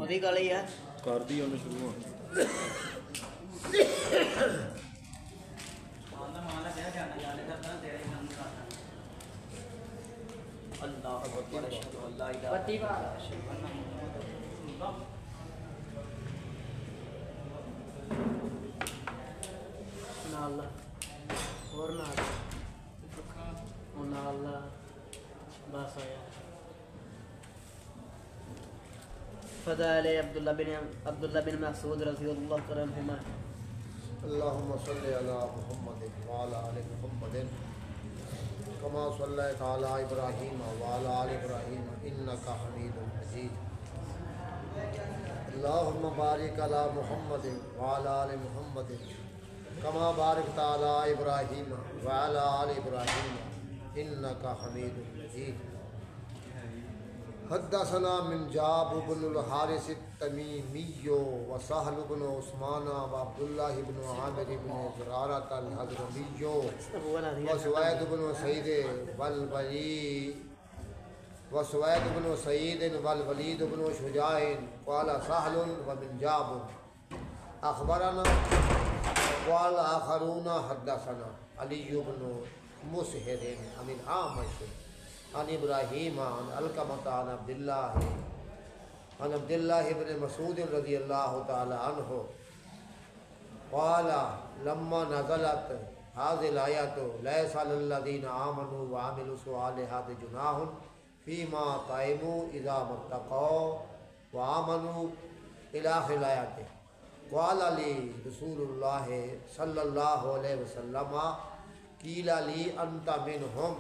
وہی گل ہی ہے کر دی انہیں شروع اللہ اکبر اشہد ان لا الہ الا اللہ اشہد ان محمد رسول اللہ. نا اللہ اور نا اللہ بس آیا فضائل عبداللہ بن مسعود رضی اللہ تعالی عنہما. اللهم صل على محمد وعلى آل محمد كما صليت على إبراهيم وعلى آل إبراهيم إنك حميد مجيد. اللهم بارك على محمد وعلى آل محمد كما باركت على إبراهيم وعلى آل إبراهيم إنك حميد مجيد. حدثنا من جاب بن الحارث التميمي وسهل بن عثمان وعبد الله بن عامر بن زرارة الحضرمي وسويد بن سعيد والوليد بن شجاع قال سهل ومن جاب أخبرنا قال آخرون حدثنا علي بن مسهر عن الأعمش عن ابراہیم عن علقمۃ عن عبد اللہ بن مسعود رضی اللہ تعالی عنہ قال لما نزلت هذه الآية ليس على الذين آمنوا وعملوا الصالحات جناح فيما طعموا إذا ما اتقوا وآمنوا إلى آخر الآية. قال لي رسول الله صلى الله عليه وسلم قيل لي أنت منهم.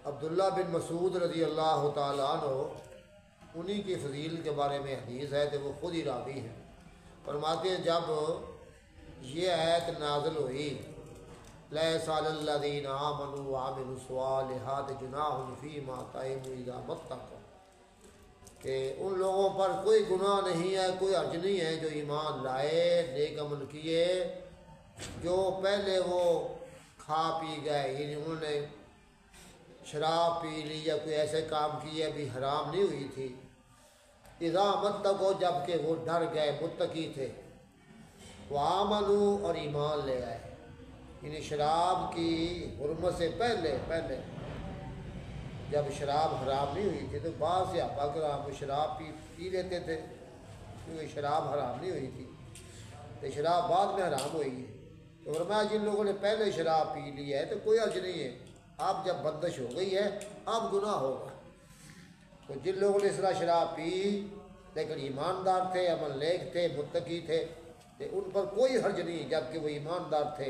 عبداللہ بن مسعود رضی اللہ تعالیٰ عنہ انہی کی فضیل کے بارے میں حدیث ہے کہ وہ خود ہی راوی ہیں. فرماتے ہیں جب یہ آیت نازل ہوئی لیس علی الذین آمنوا وعملوا الصالحات جناح فیما طعموا اذا ما اتقوا، کہ ان لوگوں پر کوئی گناہ نہیں ہے، کوئی حرج نہیں ہے جو ایمان لائے، نیک عمل کیے، جو پہلے وہ کھا پی گئے، یعنی انہوں نے شراب پی لی یا کوئی ایسے کام کیے ابھی حرام نہیں ہوئی تھی. اذا متقوا، جب کہ وہ ڈر گئے، متقی تھے. وآمنوا، اور ایمان لے آئے، یعنی شراب کی حرمت سے پہلے جب شراب حرام نہیں ہوئی تھی تو بعض صحابہ کرام وہ شراب پی لیتے تھے کیونکہ شراب حرام نہیں ہوئی تھی، تو شراب بعد میں حرام ہوئی ہے. تو فرمایا جن لوگوں نے پہلے شراب پی لی ہے تو کوئی حرج نہیں ہے، اب جب بندش ہو گئی ہے اب گناہ ہوگا. تو جن لوگوں نے اس طرح شراب پی لیکن ایماندار تھے، عمل نیک تھے، متقی تھے، تو ان پر کوئی حرج نہیں، جبکہ وہ ایماندار تھے،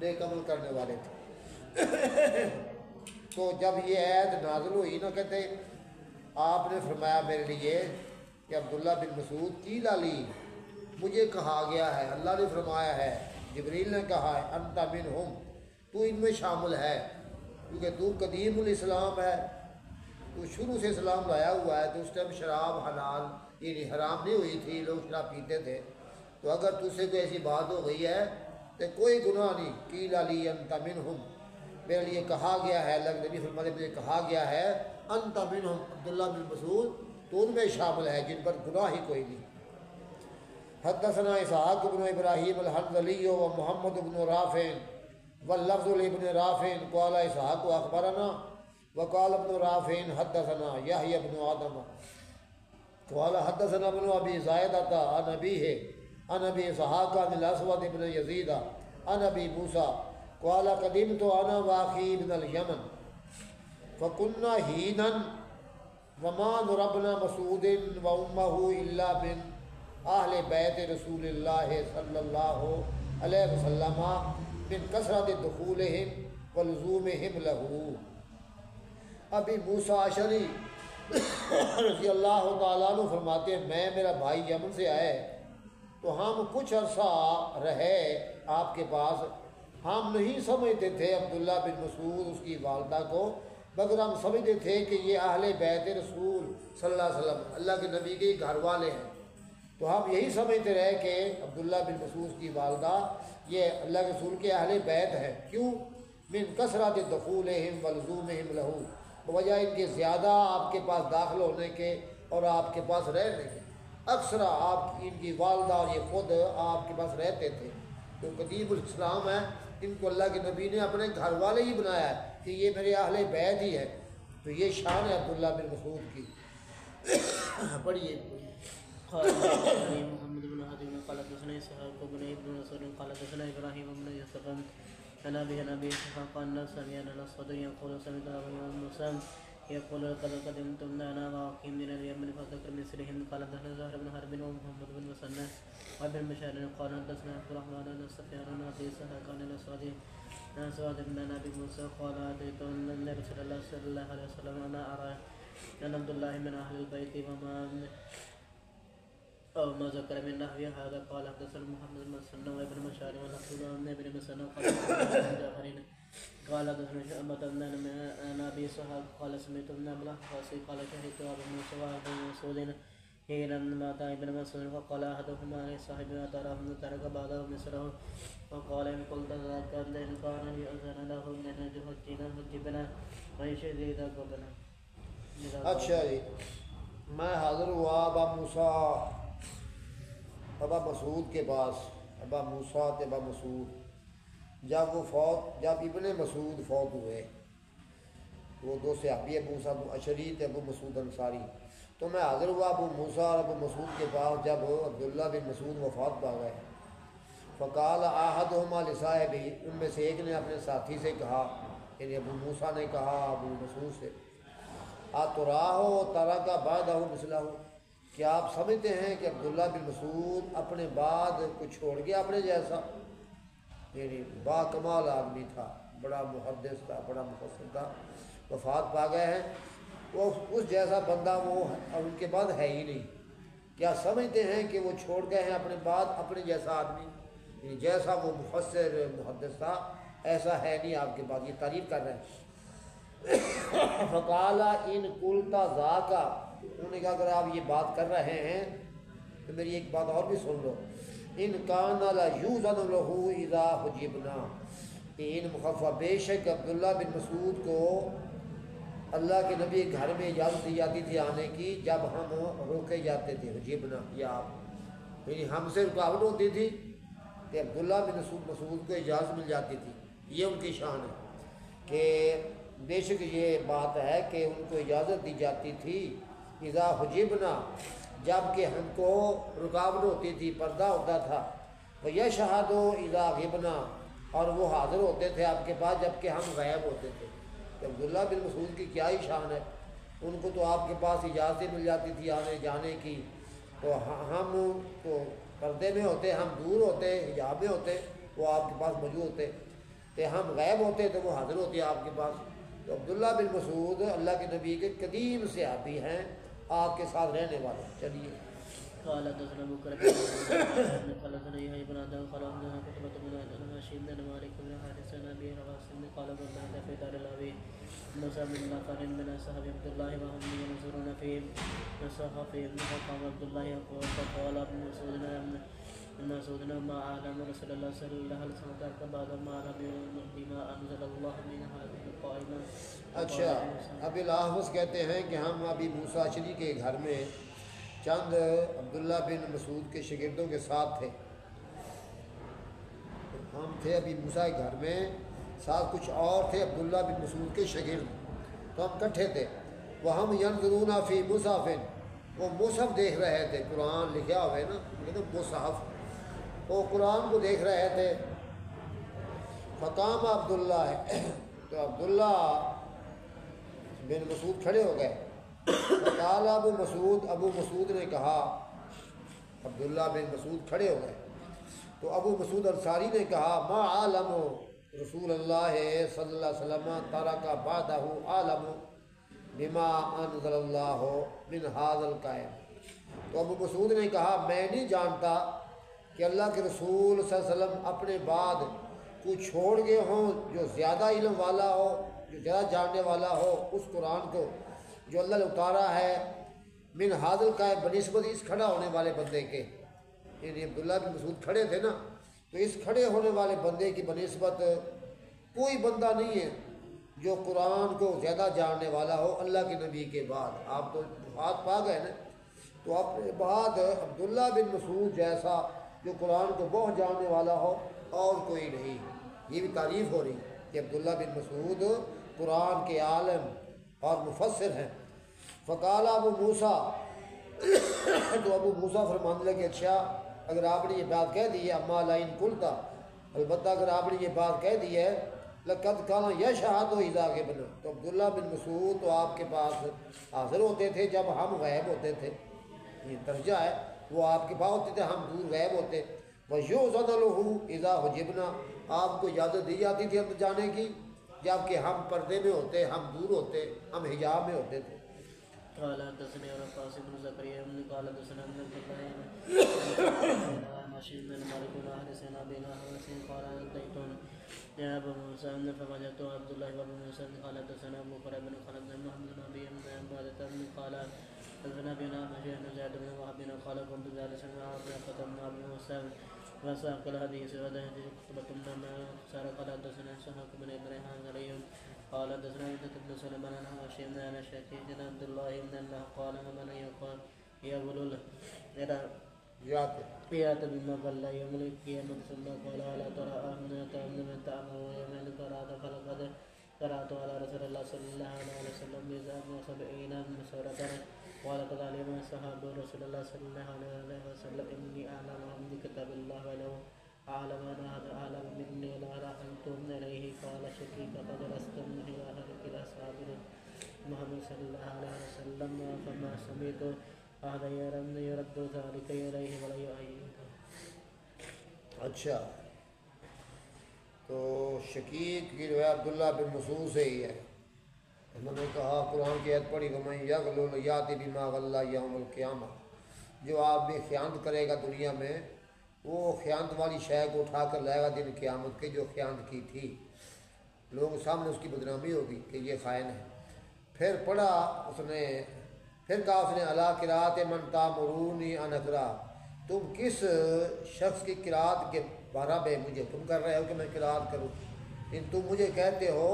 نیک عمل کرنے والے تھے. تو جب یہ آیت نازل ہوئی نا، کہتے آپ نے فرمایا میرے لیے کہ عبداللہ بن مسعود قیل لی، مجھے کہا گیا ہے، اللہ نے فرمایا ہے، جبریل نے کہا ہے، انت منہم، تو ان میں شامل ہے، کیونکہ تو قدیم الاسلام ہے، تو شروع سے اسلام لایا ہوا ہے. تو اس ٹائم شراب حلال یعنی حرام نہیں ہوئی تھی، لوگ شراب پیتے تھے. تو اگر تجھ سے کوئی ایسی بات ہو گئی ہے تو کوئی گناہ نہیں. قیل لی انت منہم، میرے لیے کہا گیا ہے، اللہ کے نبی فرماتے مجھے کہا گیا ہے انت منہم، عبداللہ بن مسعود تو ان میں شامل ہے جن پر گناہ ہی کوئی نہیں. حدثنا اسحاق بن ابراہیم الحنظلی و محمد بن رافع واللفظ لابن رافع قال اسحاق اخبرنا وقال ابن رافع حدثنا یحیی بن آدم قال حدثنا ابن ابی زائدۃ عن ابیہ عن ابی اسحاق عن الاسود بن یزید عن ابی موسیٰ قال قدمت انا واخی من الیمن فكنا حینا وما ضربنا مسعود وامه الا من اہل بیت رسول اللہ صلی اللہ علیہ وسلم من کثرت دخولہم ولزومہم لہو. ابی موسیٰ اشعری رضی اللہ تعالیٰ عنہ فرماتے ہیں میں میرا بھائی یمن سے آئے تو ہم کچھ عرصہ رہے آپ کے پاس. ہم نہیں سمجھتے تھے عبداللہ بن مسعود اس کی والدہ کو، مگر ہم سمجھتے تھے کہ یہ اہل بیت رسول صلی اللہ علیہ وسلم اللہ کے نبی کے گھر والے ہیں. تو ہم یہی سمجھتے رہے کہ عبداللہ بن مسعود کی والدہ یہ اللہ کے رسول کے اہل بیت ہیں. کیوں؟ من کثرت دخولہم ولزومہم لہو، بوجہ ان کے زیادہ آپ کے پاس داخل ہونے کے اور آپ کے پاس رہنے کے۔ اکثر آپ ان کی والدہ اور یہ خود آپ کے پاس رہتے تھے، جو قدیم الاسلام ہے، ان کو اللہ کے نبی نے اپنے گھر والے ہی بنایا ہے کہ یہ میرے اہل بیت ہی ہے۔ تو یہ شان ہے عبداللہ بن مسعود کی۔ پڑھیے قال حدثني محمد بن هادي قال حدثنا اسحاق بن ابن نصر قال حدثنا ابراهيم بن يوسف عن ابي اسحاق قال سمع الاسود يقول سمعت ابا موسى يقول قد قدمت انا واقيم من اليمن فذكر مثلهم قال حدثنا زهر بن حرب ومحمد بن مسنى وابن بشار قال حدثنا عبد الرحمن بن سفيان بن ابي اسحاق عن الاسود عن سعد بن ابي موسى قال اتيت النبي رسول الله صلى الله عليه وسلم انا ارى ان عبد الله من اهل البيت وما ذكر من نحو هذا قال حدثنا محمد بن مسنى وابن بشار ونحن عن ابن مسنى قال حدثنا شعبة عن ابي اسحاق قال سمعت ابن عباس قال شهدت ابا موسى وابن مسعود حين مات ابن مسعود فقال احدهما لصاحبه ترك بعده مثله وقال ان قلت ذاك ان كان يؤذن له من حجنا ويشهد اذا قبنا۔ اچھا جی، میں حاضر ہوا ابا موسیٰ ابا مسعود کے پاس، ابا موسیٰ ابا مسعود، جب ابن مسعود فوت ہوئے، وہ دو صحابی ابو موسیٰ اشعری تھے، ابو مسعود انصاری، تو میں حاضر ہوا ابو موسیٰ اور ابو مسعود کے پاس جب عبداللہ بن مسعود وفات پا گئے۔ فقال احدہما لصاحبہ، ان میں سے ایک نے اپنے ساتھی سے کہا، یعنی ابو موسیٰ نے کہا ابو مسعود سے، اتراہ ترک بعدہ مثلہ، کیا آپ سمجھتے ہیں کہ عبداللہ بن مسعود اپنے بعد کچھ چھوڑ گیا اپنے جیسا؟ یعنی با کمال آدمی تھا، بڑا محدث تھا، بڑا مفسر تھا، وفات پا گئے ہیں، وہ اس جیسا بندہ وہ ان کے بعد ہے ہی نہیں۔ کیا سمجھتے ہیں کہ وہ چھوڑ گئے ہیں اپنے بعد اپنے جیسا آدمی؟ یعنی جیسا وہ مفسر محدث تھا ایسا ہے نہیں آپ کے بعد، یہ تعریف کر رہے ہیں۔ فقال ان قلتا ذاکا، انہوں نے کہا اگر آپ یہ بات کر رہے ہیں تو میری ایک بات اور بھی سن لو، ان کان لیوزن لہ اذا حجبنا، ان مخفف، بے شک عبداللہ بن مسعود کو اللہ کے نبی گھر میں اجازت دی جاتی تھی آنے کی جب ہم روکے جاتے تھے، حجبنا یا آپ، یعنی ہم سے رکاوٹ ہوتی تھی کہ عبداللہ بن مسعود کو اجازت مل جاتی تھی۔ یہ ان کی شان ہے کہ بے شک یہ بات ہے کہ ان کو اجازت دی جاتی تھی اذا حجبنا، جب کہ ہم کو رکاوٹ ہوتی تھی، پردہ ہوتا تھا، ویشہد اذا غبنا، اور وہ حاضر ہوتے تھے آپ کے پاس جب کہ ہم غائب ہوتے تھے۔ کہ عبداللہ بن مسعود کی کیا ہی شان ہے، ان کو تو آپ کے پاس اجازت مل جاتی تھی آنے جانے کی، تو ہم تو پردے میں ہوتے، ہم دور ہوتے، حجاب میں ہوتے، وہ آپ کے پاس موجود ہوتے، تو ہم غائب ہوتے تو وہ حاضر ہوتے آپ کے پاس۔ تو عبداللہ بن مسعود اللہ کے نبی کے قدیم صحابی ہیں، آپ کے ساتھ رہنے والے۔ چلیے قال حدثنا ابو بكر بن قال حدثنا يحيى بن عبد قال حدثنا قتيبة بن هاشم بن مالك بن حارث بن ابي هريرة قال كنا في دار الابي موسى بن نفر من اصحاب عبد الله وهم ينظرون في مصحفهم فقام عبد الله يقول فقال ابن مسعود ما اعلم رسول الله صلى الله عليه وسلم بعد ما علم بما انزل الله من هذه القائمة۔ اچھا، ابی الاحوص کہتے ہیں کہ ہم ابی موسیٰ اشعری کے گھر میں چند عبداللہ بن مسعود کے شاگردوں کے ساتھ تھے، ہم تھے ابی موسیٰ کے گھر میں، ساتھ کچھ اور تھے عبداللہ بن مسعود کے شاگرد، تو ہم کٹھے تھے۔ وہ ہم ینظرون فی مصحف، وہ مصحف دیکھ رہے تھے، قرآن لکھا ہوئے نا مصحف، وہ قرآن کو دیکھ رہے تھے۔ فقام عبداللہ، تو عبداللہ بن مسعود کھڑے ہو گئے۔ فقال ابو مسعود نے کہا، عبداللہ بن مسعود کھڑے ہو گئے تو ابو مسعود انصاری نے کہا ما عالم رسول اللہ صلی اللہ علیہ وسلم ترک بعدہ عالم بما انزل اللہ من هذا القائم۔ تو ابو مسعود نے کہا میں نہیں جانتا کہ اللہ کے رسول صلی اللہ علیہ وسلم اپنے بعد کچھ چھوڑ گئے ہوں جو زیادہ علم والا ہو، جو زیادہ جاننے والا ہو اس قرآن کو جو اللہ نے اتارا ہے، من هذا القائم، بنسبت اس کھڑا ہونے والے بندے کے، یعنی عبداللہ بن مسعود کھڑے تھے نا، تو اس کھڑے ہونے والے بندے کی بنسبت کوئی بندہ نہیں ہے جو قرآن کو زیادہ جاننے والا ہو اللہ کے نبی کے بعد. آپ تو بات پا گئے نا. تو اپنے بعد عبداللہ بن مسعود جیسا جو قرآن کو بہت جاننے والا ہو اور کوئی نہیں. یہ بھی تعریف ہو رہی کہ عبداللہ بن مسعود قرآن کے عالم اور مفسر ہیں. فقال ابو موسیٰ تو ابو موسیٰ فرمانے لگے اچھا اگر آپ نے یہ بات کہہ دی ہے اما لائن کلتا, البتہ اگر آپ نے یہ بات کہہ دی ہے لقد کانا یشہد اذا غبنا, تو عبداللہ بن مسعود تو آپ کے پاس حاضر ہوتے تھے جب ہم غائب ہوتے تھے. یہ درجہ ہے, وہ آپ کے پاس ہوتے تھے ہم دور غائب ہوتے. وَيُؤْذَنُ لَهُ اذا حُجِبْنَا, آپ کو اجازت دی جاتی تھی اندر جانے کی جب کہ ہم پردے میں ہوتے, ہم دور ہوتے, ہم حجاب میں ہوتے تھے. قال حدثني القاسم بن زكريا قال حدثنا ابن الله ماشي بن مالك بن حارث بن حسين قال اتيت يا ابو موسى فوجدت عبد الله بن موسى قال حدثنا ابو بكر بن خالد بن محمد بن ابي عباده قال حدثنا بنا ماشي بن زيد بن وهب قال كنت جالسا مع فتى ابي موسى وساق الحديث وحدثني خطبة لما سار قال حدثنا سحاق بن ابراهيم علي قال حدثنا عبدة بن سليمان عن هاشم عن شقيق بن عبد الله بن الله قال من يقال يقول يات بما قال يوم القيامة ثم قال ألا ترى أن تعمل يوم القيامة فلقد قرأت على رسول الله صلى الله عليه وسلم بذات 70 سورة ولقد علم صحابة رسول الله صلى الله عليه وسلم إني أعلم من كتاب الله ولو أعلم أعلم مني لرحمتم إليه. قال شقيق فجلستم إلى أصحاب محمد صلى الله عليه وسلم فما سمعت أحدا يرد ذلك إليه ولا يؤيده. اچھا تو شقیق کی روایت عبداللہ بن مسعود سے ہی ہے. انہوں نے کہا قرآن کی آیت پڑھی وَمَن يَغْلُلْ يَأْتِ بِمَا غَلَّ يَوْمَ الْقِيَامَةِ, جو آپ میں خیانت کرے گا دنیا میں وہ خیانت والی شے کو اٹھا کر لائے گا دن قیامت کے جو خیانت کی تھی. لوگوں کے سامنے اس کی بدنامی ہوگی کہ یہ خائن ہے. پھر پڑھا اس نے, پھر کہا اس نے عَلَىٰ قِرَاءَةِ مَن تَأْمُرُونِي أَنْ أَقْرَأَ, تم کس شخص کی قرأت کے بارے میں مجھے حکم کر رہے ہو کہ میں قرأت کروں. تم مجھے کہتے ہو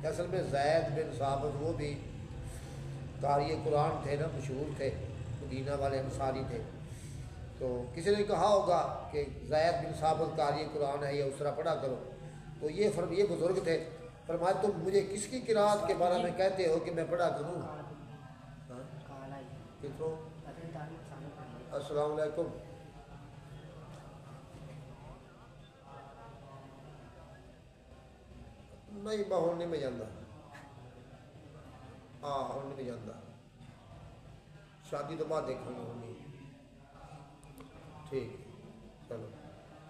کہ اصل میں زید بن ثابت وہ بھی قاری قرآن تھے نا, مشہور تھے, مدینہ والے انصاری تھے. تو کسی نے کہا ہوگا کہ زید بن ثابت قاری قرآن ہے یا اس طرح پڑھا کرو. تو یہ بزرگ تھے, فرمایا تم مجھے کس کی قرأت کے بارے میں کہتے ہو کہ میں پڑھا کروں. السلام علیکم. نہیں میں ہونے میں جانا, ہاں ہونے میں جانا, شادی تو بعد دیکھیں گے ہونی. ٹھیک چلو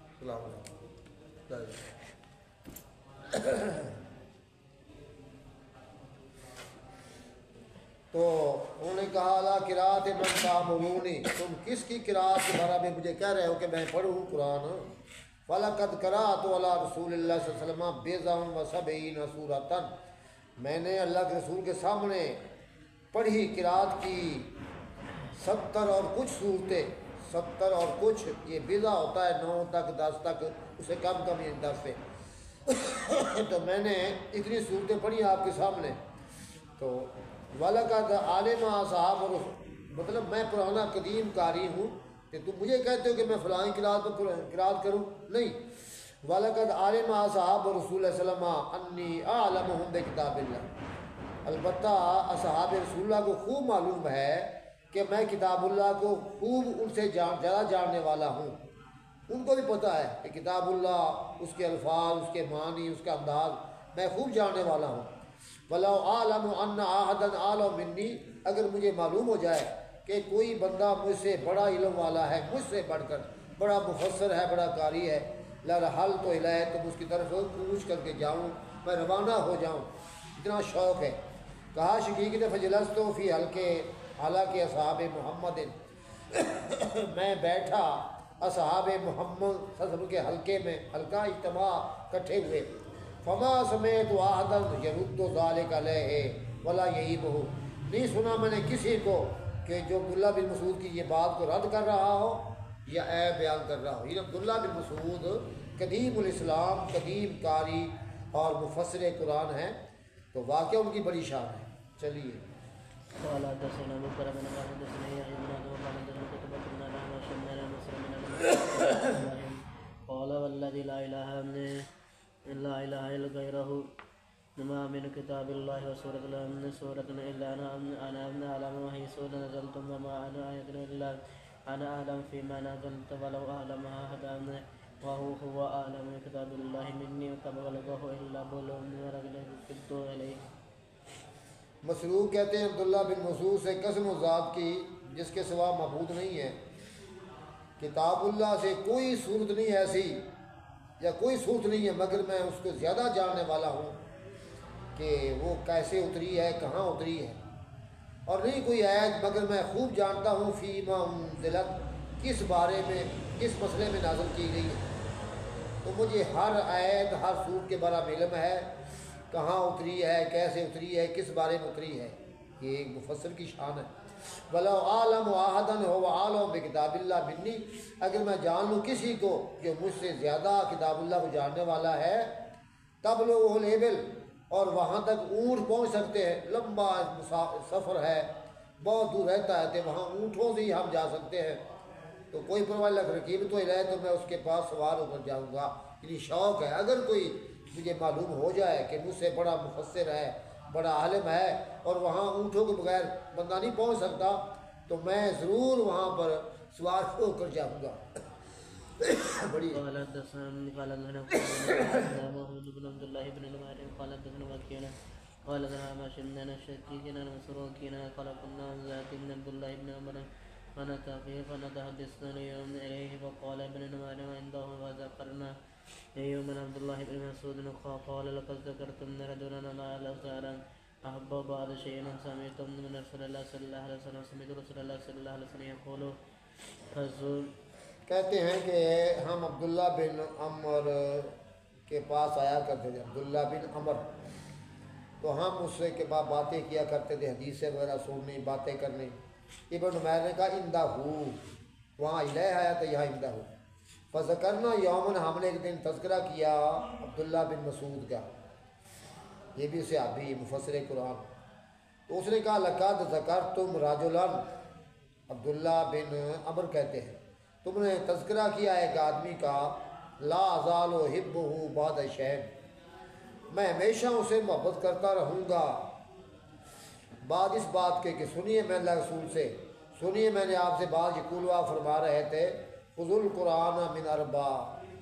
السلام علیکم. تو انہوں نے کہا لا قرأت من تأمرونی, تم کس کی قرأت کے بارے میں مجھے کہہ رہے ہو کہ میں پڑھوں قرآن. فَلَقَدْ قَرَأْتُ عَلَىٰ رَسُولِ اللَّهِ صلی اللہ علیہ وسلم بِضْعًا وَسَبْعِينَ سُورَةً, میں نے اللہ کے رسول کے سامنے پڑھی قرأت کی 70 اور کچھ صورتیں. 70 اور کچھ, یہ بضع ہوتا ہے 9 تک 10 تک, اسے کم یہ 10 سے. تو میں نے اتنی صورتیں پڑھی آپ کے سامنے. تو وَلَقَدْ عَلِمَ أَصْحَابُ, مطلب میں پرانا قدیم قاری ہوں کہ تم مجھے کہتے ہو کہ میں فلاں قرأت کروں. نہیں, وَلَقَدْ عَلِمَ أَصْحَابُ رسول اللہ صلی اللہ علیہ وسلم أَنِّي أَعْلَمُهُمْ بِكِتَابِ اللَّهِ, البتہ اصحاب رسول اللہ کو خوب معلوم ہے کہ میں کتاب اللہ کو خوب ان سے زیادہ جاننے والا ہوں. ان کو بھی پتہ ہے کہ کتاب اللہ, اس کے الفاظ, اس کے معنی, اس کا انداز میں خوب جاننے والا ہوں. وَلَوْ أَعْلَمُ أَنَّ أَحَدًا أَعْلَمَ مِنِّي, اگر مجھے معلوم ہو جائے کہ کوئی بندہ مجھ سے بڑا علم والا ہے, مجھ سے بڑھ کر بڑا مفسر ہے, بڑا قاری ہے, لَرَحَلْتُ إِلَيْهِ, تو اس کی طرف کوچ کر کے جاؤں, میں روانہ ہو جاؤں, اتنا شوق ہے. کہا شقیق نے فجلست فی حلقے, حالانکہ اصحاب محمد, میں بیٹھا اصحاب محمد صلی اللہ علیہ وسلم کے حلقے میں, حلقہ اجتماع کٹھے ہوئے. فما سمیت واحدا یرد ذلک علیہ ولا یعیبہ, نہیں سنا میں نے کسی کو کہ جو عبداللہ بن مسعود کی یہ بات کو رد کر رہا ہو یا عیب بیان کر رہا ہو. یہ عبداللہ بن مسعود قدیم الاسلام, قدیم قاری اور مفسر قرآن ہیں. تو واقعہ ان کی بڑی شان ہے. چلیے. قال حدثنا ابو بكر بن خالد حدثنا يحيى بن ابي وقال حدثنا قتيبة بن نافع وشمال مسلم بن ابراهيم قال والذي لا اله الا غيره ما من كتاب الله وسورة الا انا اعلم وهي سورة نزلتم وما انا آية الا انا اعلم فيما نزلت ولو اعلمها احد وهو اعلم بكتاب الله مني وكما بلغه الا بلغ رغبت اليه. مسروق کہتے ہیں عبداللہ بن مسعود سے قسم و ذات کی جس کے سوا معبود نہیں ہے، کتاب اللہ سے کوئی صورت نہیں ایسی یا کوئی صورت نہیں ہے مگر میں اس کو زیادہ جاننے والا ہوں کہ وہ کیسے اتری ہے، کہاں اتری ہے، اور نہیں کوئی آیت مگر میں خوب جانتا ہوں فیما انزلت کس بارے میں، کس مسئلے میں نازل کی گئی ہے. تو مجھے ہر آیت ہر صورت کے بارے میں علم ہے، کہاں اتری ہے، کیسے اتری ہے، کس بارے میں اتری ہے. یہ ایک مفسر کی شان ہے. وَلَوْ عَالَمُ أَحَدًا هُوَ عَالَمُ بِكِتَابِ اللَّهِ مِنِّي، اگر میں جان لوں کسی کو جو مجھ سے زیادہ کتاب اللہ کو جاننے والا ہے، تَبْلُغُهُ الْإِبِلُ، اور وہاں تک اونٹ پہنچ سکتے ہیں. لمبا سفر ہے، بہت دور رہتا ہے تو وہاں اونٹوں سے ہی ہم جا سکتے ہیں. تو کوئی پرواہ نہیں، رقیب تو ہی رہے تو میں اس کے پاس سوار ہو کر جاؤں گا. یعنی شوق ہے، اگر کوئی مجھے معلوم ہو جائے کہ مجھ سے بڑا مفسر ہے، بڑا عالم ہے، اور وہاں اونٹوں کے بغیر بندہ نہیں پہنچ سکتا، تو میں ضرور وہاں پر سوار ہو کر جاؤں گا. بڑی قال حدثنا قال حدثنا محمود بن عبد الله بن نمير قال حدثنا وكيع قال حدثنا ماشم الشقيق عن مسروق قال كنا ذات بن عبد الله بن عمر فنتحدث اليوم اليه فقال ابن نمير عنده وذكرنا يوم عبد الله بن مسعود قال لقد ذكرتم رجلا لا الأوزار أحب بعض شيء سمعتم من رسول الله صلى الله عليه وسلم سمعت رسول الله صلى الله عليه وسلم يقول حضور. کہتے ہیں کہ ہم عبداللہ بن عمر کے پاس آیا کرتے تھے، عبداللہ بن عمر، تو ہم اس سے کے بعد باتیں کیا کرتے تھے، حدیثیں وغیرہ سننی، باتیں کرنی. ابن عمیر نے کہا اندہ ہو، وہاں الہ آیا تو یہاں اندہ ہو. فذکرنا یومن، ہم نے ایک دن تذکرہ کیا عبداللہ بن مسعود کا، یہ بھی صحابی مفسر قرآن. تو اس نے کہا لقد ذکرتم رجلا، عبداللہ بن عمر کہتے ہیں تم نے تذکرہ کیا ایک آدمی کا، لا ازال احبہ بعد شیء، میں ہمیشہ اسے محبت کرتا رہوں گا بعد اس بات کے کہ سنیے میں اللہ رسول سے، سنیے میں نے آپ سے بات یقول آپ فرما رہے تھے خذوا القرآن من اربعۃ،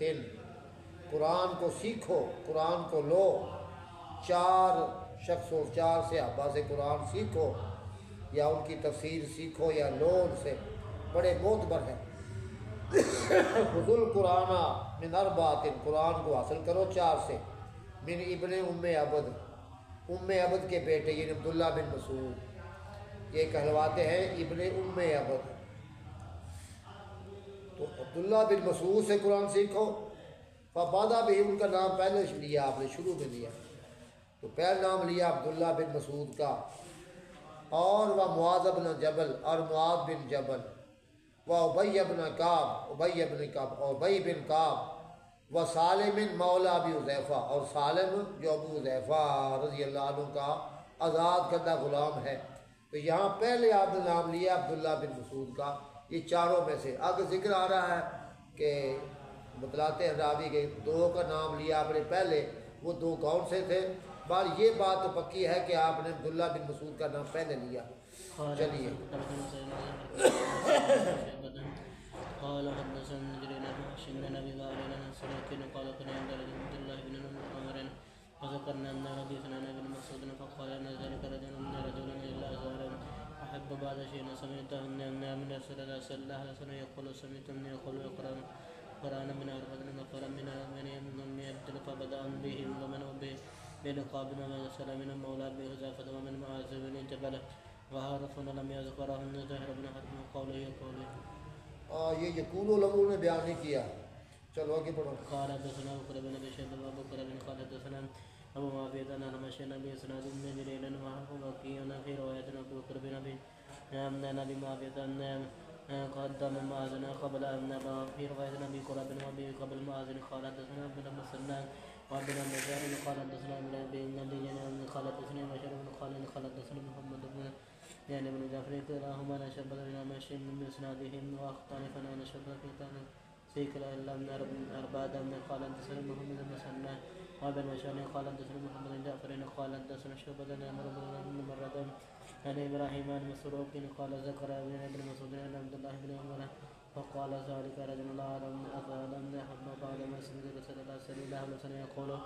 قرآن کو سیکھو، قرآن کو لو، 4 شخصوں، 4 صحابہ سے قرآن سیکھو، یا ان کی تفسیر سیکھو یا لو ان سے، بڑے معتبر ہیں. خذوا القرآن من اربعۃ، قرآن کو حاصل کرو 4 سے. من ابن ام عبد، ام عبد کے بیٹے یعنی عبداللہ بن مسعود، یہ کہلواتے ہیں ابن ام عبد. تو عبداللہ بن مسعود سے قرآن سیکھو. فبادا بھی ان کا نام پہلے لیا آپ نے، شروع میں لیا، تو پہلا نام لیا عبداللہ بن مسعود کا. اور وہ معاذ بن جبل، اور معاذ بن جبل، وہ ابی بن کعب، ابی بن کعب، ابی بن کعب، و سالم مولا ابی حذیفہ، اور سالم جو ابو حذیفہ رضی اللہ عنہ کا آزاد کردہ غلام ہے. تو یہاں پہلے آپ نے نام لیا عبداللہ بن مسعود کا. یہ چاروں میں سے آگے ذکر آ رہا ہے کہ بتلاتے ہیں راوی کے 2 کا نام لیا آپ نے پہلے، وہ 2 کون سے تھے؟ بار یہ بات تو پکی ہے کہ آپ نے عبداللہ بن مسعود کا نام پہلے لیا. چلیے. قال حدثنا جرير بن هشام بن ابي وائل عن سليك قال كنا عند عبد الله بن عمر فذكرنا ان النبي صلى الله عليه وسلم فقال ان ذلك رجل الا زار احب بعد شيء سمعته من رسول الله صلى الله عليه وسلم يقول سمعت من يقول قرآن من أربعة نفر من يبدل فبدأ بهم ومن به بن قابل وسلم من مولى بحذافة ومن معاذ بن جبل وهارفون لم يذكرهن زهر بن حرب قوله یہ یقول لوگوں نے بیان نہیں کیا. چلو آگے پڑھو. قال حدثنا ابو بكر بن ابي شيبه وابو بكر بن خالد حدثنا ابو معاويه عن مشينا باسناد من جرير وكيع في روايه ابو بكر بن ابي ابي معاويه قدم معاذ قبل ان في روايه ابي قرب وابي قبل معاذ قال حدثنا ابن مسلم وابن مجاهد قال حدثنا ابن ابي النبي يعني قال حدثنا بشر بن خالد قال حدثنا محمد بن يعني بن جعفر كلاهما نشبه بن ماشي من اسنادهم واختلف عن نشبه في ثاني سيكل الا من ارباد من قال حدثنا محمد بن مسنى وابن مشاني قال حدثنا محمد بن جعفر قال حدثنا شعبة بن عمرو بن مرد عن ابراهيم بن مسروق قال ذكر ابن مسعود عن عبد الله بن عمر فقال ذلك رجل لا أعلم أفعلم نحن بعد ما سمعت رسول الله صلى الله عليه وسلم يقول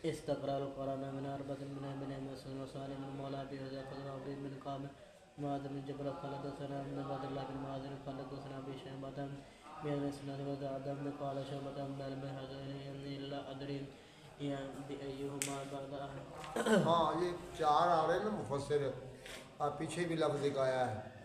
استقرار القرآن من أربعة من ابن مسعود وسالم بن مولى أبي حذيفة وعبيد بن كعب معاذ بن جبل قال حدثنا ابن عبد الله بن معاذ قال حدثنا أبي شيبة بن اسناد وزاد بن قال شعبة بن المهاجرين إلا أدري بأيهما بعد ہاں یہ چار آ رہے ہیں نا مفسر اور پیچھے بھی لفظ ایک آیا ہے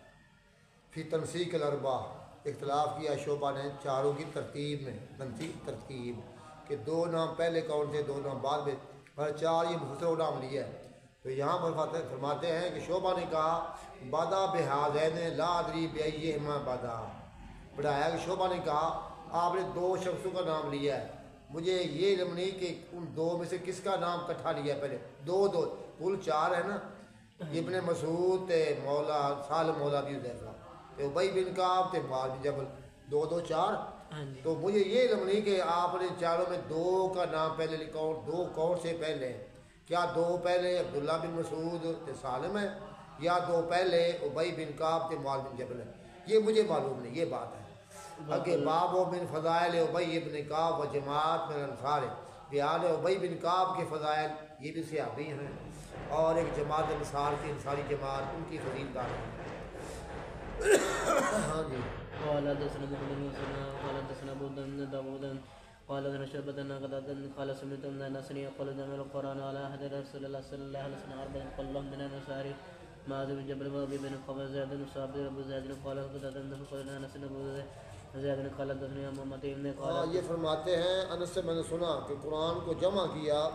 فی تنسیق الاربع اختلاف کیا شعبہ نے چاروں کی ترتیب میں ترتیب کہ دو نام پہلے کون تھے دو نام بعد میں پر چار یہ مفسر نام لیا ہے تو یہاں پر فرماتے ہیں کہ شعبہ نے کہا بادا بحاذین لا ادری بیہما بادا بڑھایا کہ شعبہ نے کہا آپ نے دو شخصوں کا نام لیا ہے مجھے یہ علم نہیں کہ ان دو میں سے کس کا نام کٹھا لیا ہے پہلے دو کل چار ہے نا ابن مسعود تے مولا سالم مولا بھی حذیفہ تے ابی بن کعب تے معاذ بن جبل دو چار تو مجھے یہ علم نہیں کہ آپ نے چاروں میں دو کا نام پہلے لکھا اور دو کون سے پہلے کیا دو پہلے عبداللہ بن مسعود تے سالم ہے یا دو پہلے ابی بن کعب تے معاذ بن جبل ہے یہ مجھے معلوم نہیں یہ بات ہے اگے باب و من فضائل ابی بن کعب و جماعت من انصار بیان ابی بن کعب کے فضائل یہ بھی صحابی ہیں اور ایک جماعت انصار کی انصاری جماعت ان کی فضیلت ہے ہاں جی قال حدثنا محمد بن مسلم قال حدثنا ابو داود قال حدثنا شعبة قال سمعت من انس يقول جمع القرآن على عهد رسول الله صلى الله عليه وسلم أربع قل من الانصار معاذ بن جبل وابي بن كعب زيد بن صابر ابو زيد قال حدثنا قال انس ابو زيد قال حدثنا محمد بن قال یہ فرماتے ہیں انس سے میں نے سنا کہ قرآن کو جمع کیا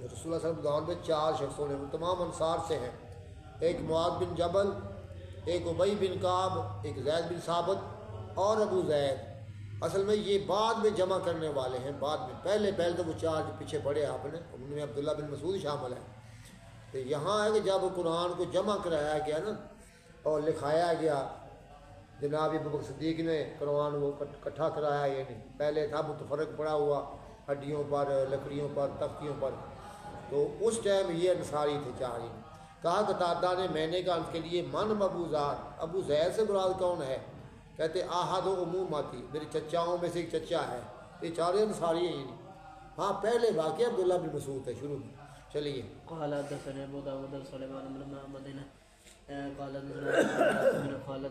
رسول اللہ صلی اللہ علیہ وسلم دور میں چار شخصوں نے وہ تمام انصار سے ہیں ایک معاذ بن جبل ایک ابی بن کعب ایک زید بن ثابت اور ابو زید اصل میں یہ بعد میں جمع کرنے والے ہیں بعد میں پہلے تو وہ چار پیچھے پڑے آپ نے ان میں عبداللہ بن مسعود شامل ہے تو یہاں ہے کہ جب قرآن کو جمع کرایا گیا نا اور لکھایا گیا جناب ابو بکر صدیق نے قرآن وہ اکٹھا کرایا یہ نہیں پہلے تھا متفرق پڑا ہوا ہڈیوں پر لکڑیوں پر تختیوں پر تو اس ٹائم یہ انصاری تھے چار ہی کہا قتادہ نے میں نے کہا ان کے لیے من ابو زید سے مراد کون ہے کہتے آحد و عموماتی میرے چچاؤں میں سے ایک چچا ہے یہ چارے انصاری ہیں نہیں ہاں پہلے واقعہ عبداللہ بن مسعود ہے شروع میں چلیے قال حدثنا ابو داود سليمان بن محمد قال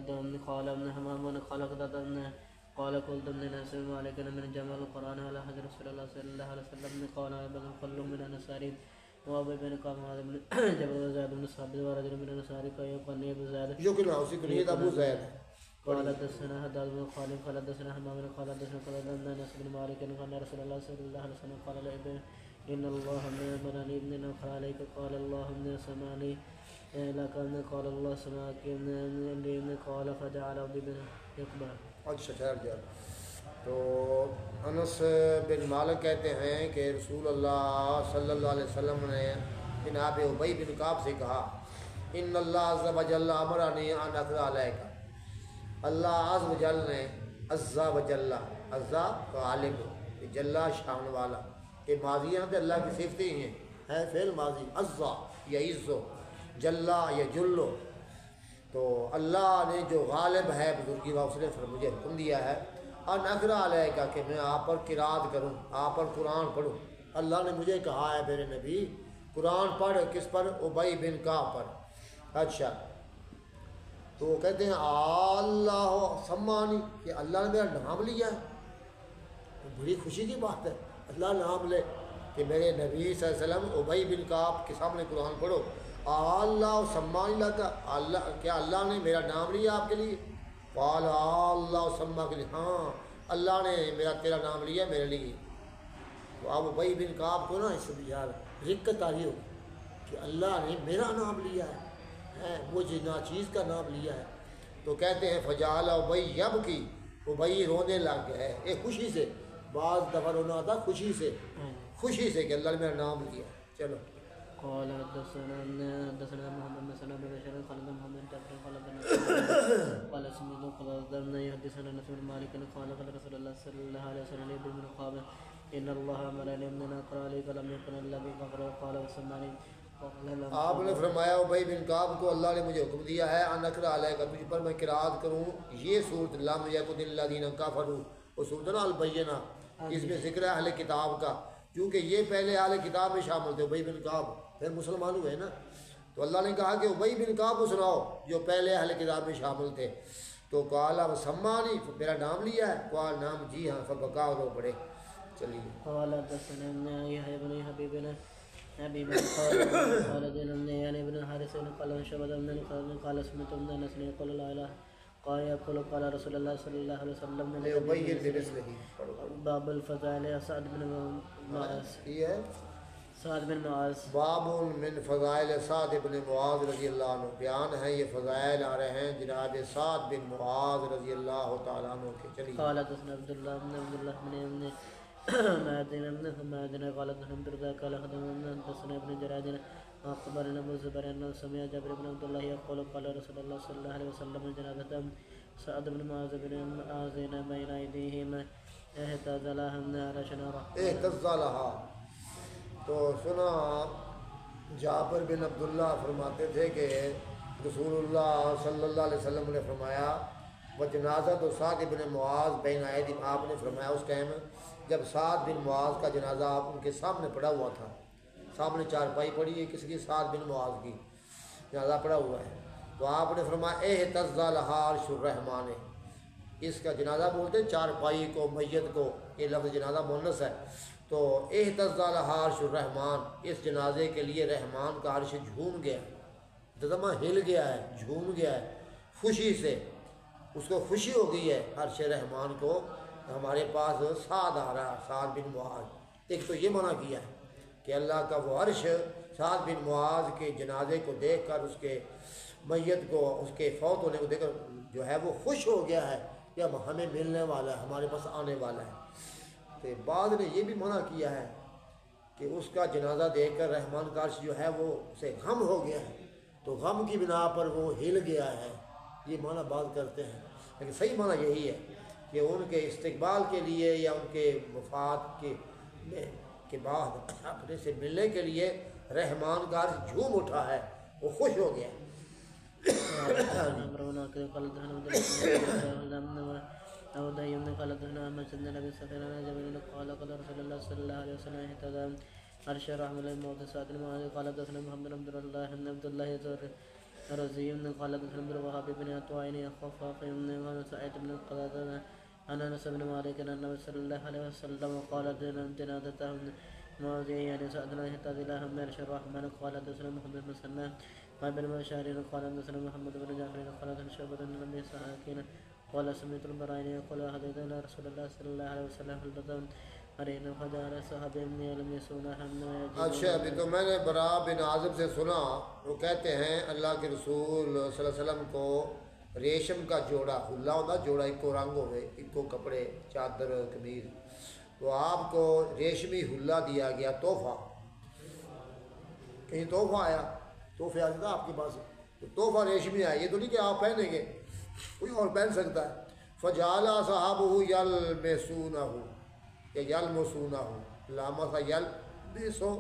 ابن حمام قال قال قلت من الناس مالك من جمع القرآن على حد رسول الله صلى الله عليه وسلم قال كل من النصارى وابي بن كعب بن جبل وزيد بن ثابت ورجل من النصارى يقال ابو زيد يقول اسی کنیت ابو زید قال حدثنا حداد بن خالد قال حدثنا حمام قال حدثنا انس بن مالك قال رسول الله صلى الله عليه وسلم قال لابن ان الله منعني ابن نقر عليك قال الله من سمعني لكن قال الله سماك ابن قال فجعل ابن يقبل اچھا ٹھہر جا تو انس بن مالک کہتے ہیں کہ رسول اللہ صلی اللہ علیہ وسلم نے جناب ابی بن کعب سے کہا ان اللہ عز و جل امرنی ان اقرا علیک اللہ عز و جل نے عز و جل عزا غالب جلا شان والا یہ ماضی ہیں تو اللہ کی صفتیں ہی ہیں ہے فعل ماضی عزا یا عزو جلا یا جلو تو اللہ نے جو غالب ہے بزرگی واؤ نے مجھے حکم دیا ہے ان اقرا علیہ کا کہ میں آپ پر قرات کروں آپ پر قرآن پڑھوں اللہ نے مجھے کہا ہے میرے نبی قرآن پڑھ کس پر ابی بن کعب پر اچھا تو وہ کہتے ہیں اللہ سمانی کہ اللہ نے میرا نام لیا ہے بڑی خوشی کی بات ہے اللہ نام لے کہ میرے نبی صلی اللہ علیہ وسلم ابی بن کعب کے سامنے قرآن پڑھو اللہ سمان اللہ کیا اللہ نے میرا نام لیا آپ کے لیے قال اللہ سما کے لیے ہاں اللہ نے میرا تیرا نام لیا میرے لیے تو اب ابی بن کعب کو نا اس سے یار رقت آ رہی ہو کہ اللہ نے میرا نام لیا ہے وہ جنا چیز کا نام لیا ہے تو کہتے ہیں فجعل ابی یبکی ابی رونے لگ گیا ہے ایک خوشی سے بعض دفعہ رونا آتا خوشی سے، خوشی سے کہ اللہ نے میرا نام لیا. چلو. قال حدثنا محمد بن سلمة بن بشير قال محمد بن قال قال سمعت قال يحدثنا انس بن مالك قال قال رسول الله صلى الله عليه وسلم بن قال ان الله امرني ان اقرا عليك لم يكن الا بقرا قال وسمعني. آپ نے فرمایا ابی بن کعب کو اللہ نے مجھے حکم دیا ہے ان اقرا علیک تجھ پر میں قرات کروں یہ سورۃ لم یکن الذین کفروا، وہ سورۃ البینہ، اس میں ذکر ہے اہل کتاب کا، کیونکہ یہ پہلے اہل کتاب میں شامل تھے ابی بن کعب، پھر مسلمان ہوئے نا، تو اللہ نے کہا کہ ابی بن کعب کو سناؤ جو پہلے اہل کتاب میں شامل تھے. تو قال وسمانی، میرا نام لیا ہے، قال نام جی ہاں، فبکا رو پڑے. چلیے. قال حدثنا يحيى بن حبيب ابي بن قال دين يعني ابن الحارث قال شبد من قال سمعت من الناس يقول لا اله قال يقول قال رسول الله صلى الله عليه وسلم ابین بمثلہ باب الفضائل سعد بن معاذ. یہ ہے سعد بن معاذ باب من فضائل سعد بن معاذ رضی اللہ عنہ، بیان ہے یہ فضائل آ رہے ہیں جناب سعد بن معاذ رضی اللہ تعالیٰ عنہ کے. چلیے. قال حدثنا عبد الله بن مادن بن حماد قال حدثنا دردا قال حدثنا ابن جراد اخبرنا ابو زبير انه سمع جابر بن عبد الله يقول قال رسول الله صلى الله عليه وسلم جنازة سعد بن معاذ بن معاذ بين ايديهم اهتزلهم نار شنارة اہتزالہا. تو سنا جابر بن عبداللہ فرماتے تھے کہ رسول اللہ صلی اللہ علیہ وسلم نے فرمایا وہ جنازہ تو سعد بن معاذ بین ایدیہم، آپ نے فرمایا اس ٹائم جب سعد بن معاذ کا جنازہ آپ ان کے سامنے پڑا ہوا تھا، سامنے چارپائی پڑی ہے کس کی؟ سعد بن معاذ کی، جنازہ پڑا ہوا ہے. تو آپ نے فرمایا اہتزالہا عرش الرحمن، اس کا جنازہ بولتے ہیں چارپائی کو، میت کو، یہ لفظ جنازہ مونس ہے. تو اہتزالہا عرش الرحمن، اس جنازے کے لیے رحمان کا عرش جھوم گیا، دمہ ہل گیا ہے، جھوم گیا ہے خوشی سے، اس کو خوشی ہو گئی ہے عرش رحمان کو، ہمارے پاس سعد آ رہا ہے، سعد بن معاذ. ایک تو یہ منع کیا ہے کہ اللہ کا وہ عرش سعد بن معاذ کے جنازے کو دیکھ کر، اس کے میت کو، اس کے فوت ہونے کو دیکھ کر جو ہے وہ خوش ہو گیا ہے کہ اب ہمیں ملنے والا ہے، ہمارے پاس آنے والا ہے. تو بعض نے یہ بھی منع کیا ہے کہ اس کا جنازہ دیکھ کر رحمان کا عرش جو ہے وہ اسے غم ہو گیا ہے، تو غم کی بنا پر وہ ہل گیا ہے، یہ معنی بعض کرتے ہیں. لیکن صحیح معنی یہی ہے کہ ان کے استقبال کے لیے یا ان کے وفات کے بعد اپنے سے ملنے کے لیے رحمان کا عرش جھوم اٹھا ہے، وہ خوش ہو گیا. أو دايم قال دهنا مسجد النبي صلى الله عليه وسلم قال قال رسول الله صلى الله عليه وسلم اهتدى عرش الرحمن الموت سعد المعاذ قال دهنا محمد بن عبد الله رزي قال دهنا عبد الوهاب بن عطوائن خفاف بن سعيد بن قتادة عن انس بن مالك ان النبي صلى الله عليه وسلم قال دهنا جنازته معاذ يعني سعدنا اهتدى لهم عرش الرحمن قال دهنا محمد بن سلمة ما بن بشار قال دهنا محمد بن جعفر قال دهنا شعبة النبي ساكن قال سمعت البراء يقول حدثنا رسول الله صلى الله عليه وسلم فلدتهم ارينا فجعل صحابي من لم يسونها من. اچھا، ابھی تو میں نے براء بن عازب سے سنا، وہ کہتے ہیں اللہ کے رسول صلی اللہ علیہ وسلم کو ریشم کا جوڑا، حلہ ہوتا جوڑا، ایک کو رنگ ہوئے، ایک کو کپڑے، چادر، قمیض، تو آپ کو ریشمی حلہ دیا گیا تحفہ. کہیں تحفہ آیا، تحفہ آیا تھا آپ کے پاس، تو تحفہ ریشمی آیا، یہ تو نہیں کہ آپ پہنیں گے، کوئی اور پہن سکتا ہے. فجعل صحابہ یلمسونہ یا یلمسونہ، لامسا یلمسو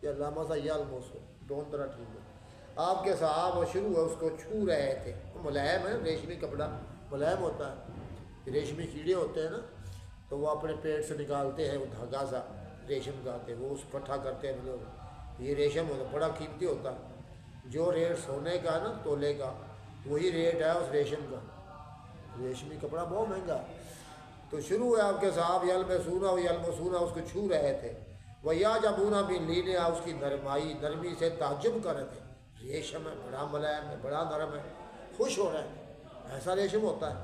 یا لامسا یلمسو، دونوں طرح ٹھیک ہے. آپ کے صحابہ شروع ہے اس کو چھو رہے تھے. ملائم ہے، ریشمی کپڑا ملائم ہوتا ہے، ریشمی کیڑے ہوتے ہیں نا، تو وہ اپنے پیٹ سے نکالتے ہیں وہ دھاگا سا ریشم کا آتے، وہ اس کٹھا کرتے ہیں لوگ. یہ ریشم ہوتا بڑا قیمتی ہوتا ہے، جو ریٹ سونے کا ہے نا تولے کا، وہی ریٹ ہے اس ریشم کا. ریشمی کپڑا بہت مہنگا. تو شروع ہے آپ کے صاحب یلمسونہ اس کو چھو رہے تھے. وہ یا جبونا بھی لینے اس کی نرمی سے تعجب کر رہے تھے. ریشم ہے، بڑا ملائم ہے، بڑا نرم ہے، خوش ہو رہے ہیں، ایسا ریشم ہوتا ہے.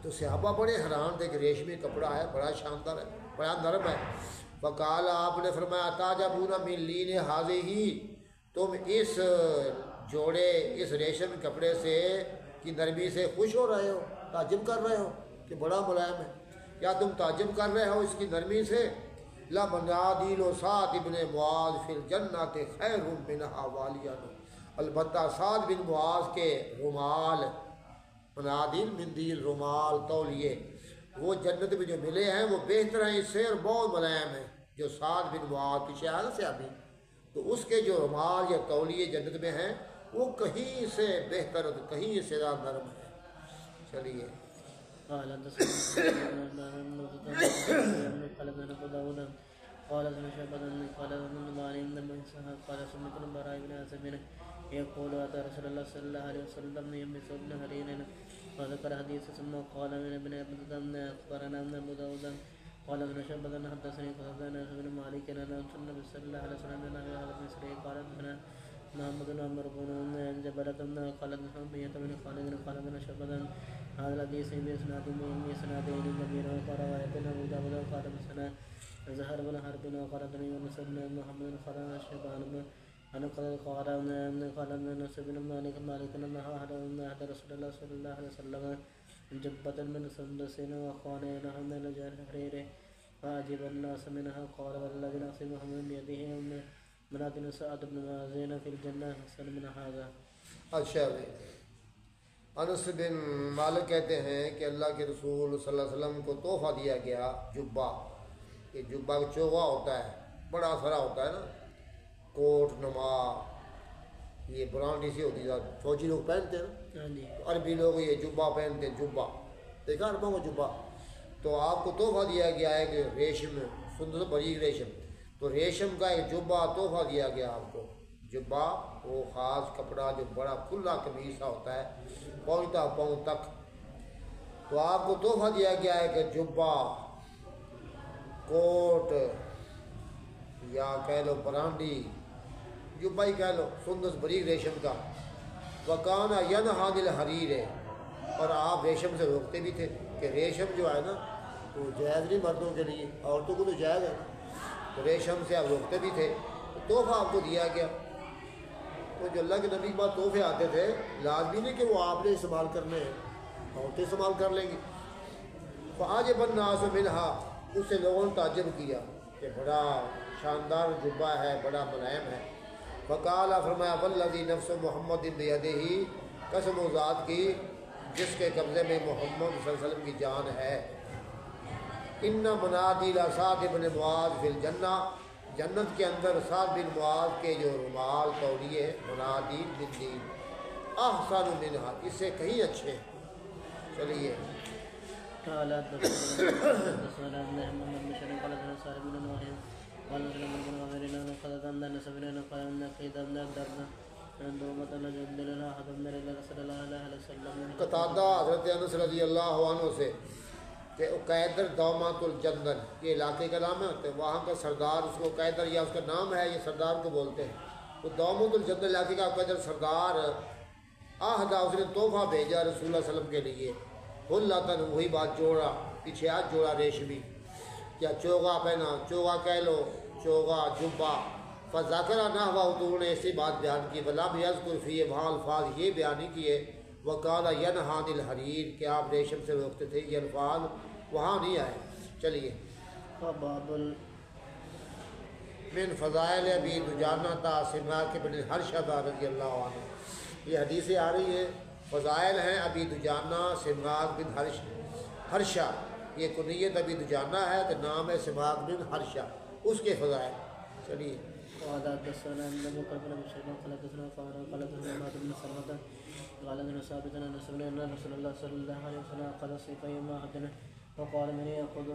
تو صحابہ بڑے حیران تھے کہ ریشمی کپڑا ہے، بڑا شاندار ہے، بڑا نرم ہے. فقال، آپ نے فرمایا تعجبون من لین ہذہ، تم اس جوڑے، اس ریشم کپڑے سے کی نرمی سے خوش ہو رہے ہو، تعجب کر رہے ہو کہ بڑا ملائم ہے. کیا تم تعجب کر رہے ہو اس کی نرمی سے؟ لَمَنَادِيلُ سعد بن معاذ فی الجنت خیر منہا والیان، البتہ سعد بن معاذ کے رومال، منادیل مندیل رومال تولیے، وہ جنت میں جو ملے ہیں وہ بہتر ہیں اس سے اور بہت ملائم ہیں۔ جو سعد بن معاذ پیچھے آگے سے ابھی، تو اس کے جو رومال یا تولیے جنت میں ہیں وہ کہیں سے بہتر، کہیں سے زیادہ نرم ہے۔ چلیے قال حدثنا قال ابن شعبة قال ابن مالك بن إسحاق قال سمعت البراء بن عازب يقول أتى رسول الله صلى الله عليه وسلم يمس ابن هرير فذكر حديث ثم قال من ابن أخبرنا أبو داود قال ابن شعبة حدثني قال ابن مالك أن النبي صلى الله عليه وسلم هذا المصري قال ابن محمد بن عمرو بن جبلة قال ابن حمية بن خالد قال ابن شعبة هذا الحديث بإسنادين كبير وقال رواية أبو داود قال حدثنا زهر بن حرب قال حدثني يونس بن محمد قال شيبان بن أنا قال أنس بن مالك أنه أحد رسول الله صلى الله عليه وسلم جبة من سندس وخانين من الحرير فأجاب الناس منها قال والذي نفس محمد بيده منادن سعد بن معاذ في الجنة أحسن من هذا۔ اچھا انس بن مالک کہتے ہیں کہ اللہ کے رسول صلی اللہ علیہ وسلم کو تحفہ دیا گیا جبہ، یہ جبہ چوغا ہوتا ہے، بڑا سارا ہوتا ہے نا، کوٹ نما، یہ برانڈی سی ہوتی ہے، فوجی لوگ پہنتے ہیں نا، عربی لوگ یہ جبہ پہنتے ہیں، جبہ دیکھا عربوں کو جبہ۔ تو آپ کو تحفہ دیا گیا ہے کہ ریشم، سندس بریک ریشم، تو ریشم کا ایک جبہ تحفہ دیا گیا آپ کو۔ جبہ وہ خاص کپڑا جو بڑا کھلا قمیص سا ہوتا ہے پہنچتا پاؤں تک، تو آپ کو تحفہ دیا گیا ہے کہ جبہ، کوٹ یا کہہ لو برانڈی، جبہ ہی کہہ لو، سندس بریک ریشم کا۔ وکانہ ینہا عن الحریر، اور آپ ریشم سے روکتے بھی تھے کہ ریشم جو ہے نا تو جائز نہیں مردوں کے لیے، عورتوں کو تو جائز ہے، تو ریشم سے آپ روکتے بھی تھے، تو تحفہ آپ کو دیا گیا۔ تو جو اللہ کے نبی کے بعد تحفے آتے تھے لازمی نہیں کہ وہ آپ نے استعمال کرنے ہیں، عورتیں استعمال کر لیں گی۔ فعجب الناس منہا، اس سے لوگوں نے تعجب کیا کہ بڑا شاندار جبہ ہے، بڑا ملائم ہے۔ فقال، فرمایا والذی نفس محمد بیدہ، قسم و ذات کی جس کے قبضے میں محمد صلی اللہ علیہ وسلم کی جان ہے، ان منادیل سعد بن معاذ فی الجنہ، جنت کے اندر سعد بن معاذ کے جو رومال تولیے منادیل مندیل احسن منہا، اس سے کہیں اچھے ہیں۔ چلیے قال حدثنا محمد بن بشير قال حدثنا سالم بن نوح قال حدثنا ابن عمر قال حدثنا انس بن قال ان قيد بن درنا دومة نجد لنا احد من رسول الله عليه وسلم۔ قتادہ حضرت انس رضی اللہ عنہ سے کہ قیدر دومۃ الجندل، یہ علاقے کا نام ہے، تو وہاں کا سردار اس کو قیدر یا اس کا نام ہے، یہ سردار کو بولتے ہیں۔ تو دومۃ الجندل علاقے کا قیدر سردار آہدہ، اس نے تحفہ بھیجا رسول اللہ صلی اللہ علیہ وسلم کے لیے، حلتن، وہی بات جوڑا، پیچھے آج جوڑا ریشمی، یا چوغا پہنا، چوغا کہہ لو، چوغا جبہ۔ فذاکرہ نحوہ، تو انہوں نے ایسی بات بیان کی، ولم یذکر فیہ، وہاں الفاظ یہ بیان نہیں کیے وقال ینہا عن الحریر کہ آپ ریشم سے روکتے تھے، یہ الفاظ وہاں نہیں آئے۔ چلیے باب من فضائل ابی دجانہ سماک بن حرشہ رضی اللہ عنہ، یہ حدیثیں آ رہی ہیں، فضائل ہیں ابی دجانہ سماک بن حرشہ، یہ کنیت ابی دجانہ ہے تو نام ہے سماک بن حرشہ، اس کے فضائل۔ چلیے قال حدثنا ابن بكر بن شيبة قال حدثنا فاروق قال حدثنا عماد بن سلمة قال ابن ثابت ان رسول الله صلى الله عليه وسلم قال سيف يوم احد وقال من ياخذ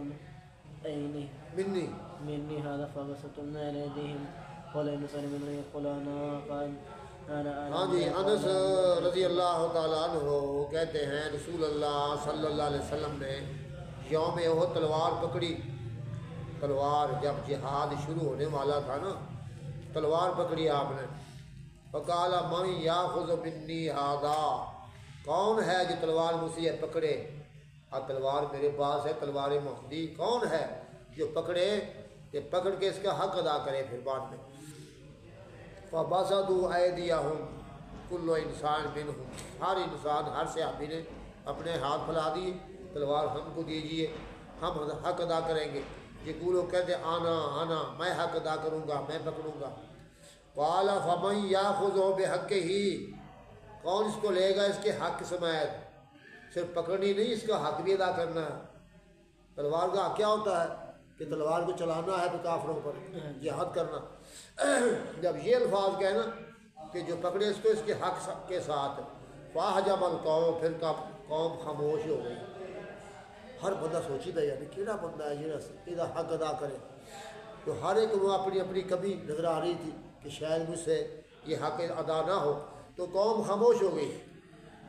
عيني مني هذا فبسطنا اليهم قال ان سلم من يقول انا قال انا ہاں جی، انس رضی اللہ تعالیٰ عنہ کہتے ہیں رسول اللہ صلی اللہ علیہ وسلم نے یوم احد تلوار پکڑی، تلوار جب جہاد شروع ہونے والا تھا نا، تلوار پکڑی آپ نے۔ فقال من یاخذ منی ھذا، کون ہے جو تلوار مجھ سے پکڑے، اور تلوار میرے پاس ہے، تلوار محمدی، کون ہے جو پکڑے، کہ پکڑ کے اس کا حق ادا کرے پھر بعد میں۔ فبسطوا ایدیہم کل انسان منہم، ہر انسان، ہر صحابی نے اپنے ہاتھ پھیلا دیے، تلوار ہم کو دیجیے، ہم حق ادا کریں گے. یقولو کہتے آنا آنا میں حق ادا کروں گا میں پکڑوں گا. قال فمن یاخذہ بحقہ کون اس کو لے گا اس کے حق سمیت. صرف پکڑنی نہیں اس کا حق بھی ادا کرنا ہے. تلوار کا حق کیا ہوتا ہے کہ تلوار کو چلانا ہے تو کافروں پر جہاد کرنا. جب یہ الفاظ کہنا کہ جو پکڑے اس کو اس کے حق کے ساتھ فاحجب القوم پھر قوم خاموش ہو گئی. ہر بندہ سوچی دا یعنی کیڑا بندہ ہے یہ حق ادا کرے. تو ہر ایک وہ اپنی اپنی کمی نظر آ رہی تھی کہ شاید مجھ سے یہ حق ادا نہ ہو. تو قوم خاموش ہو گئی.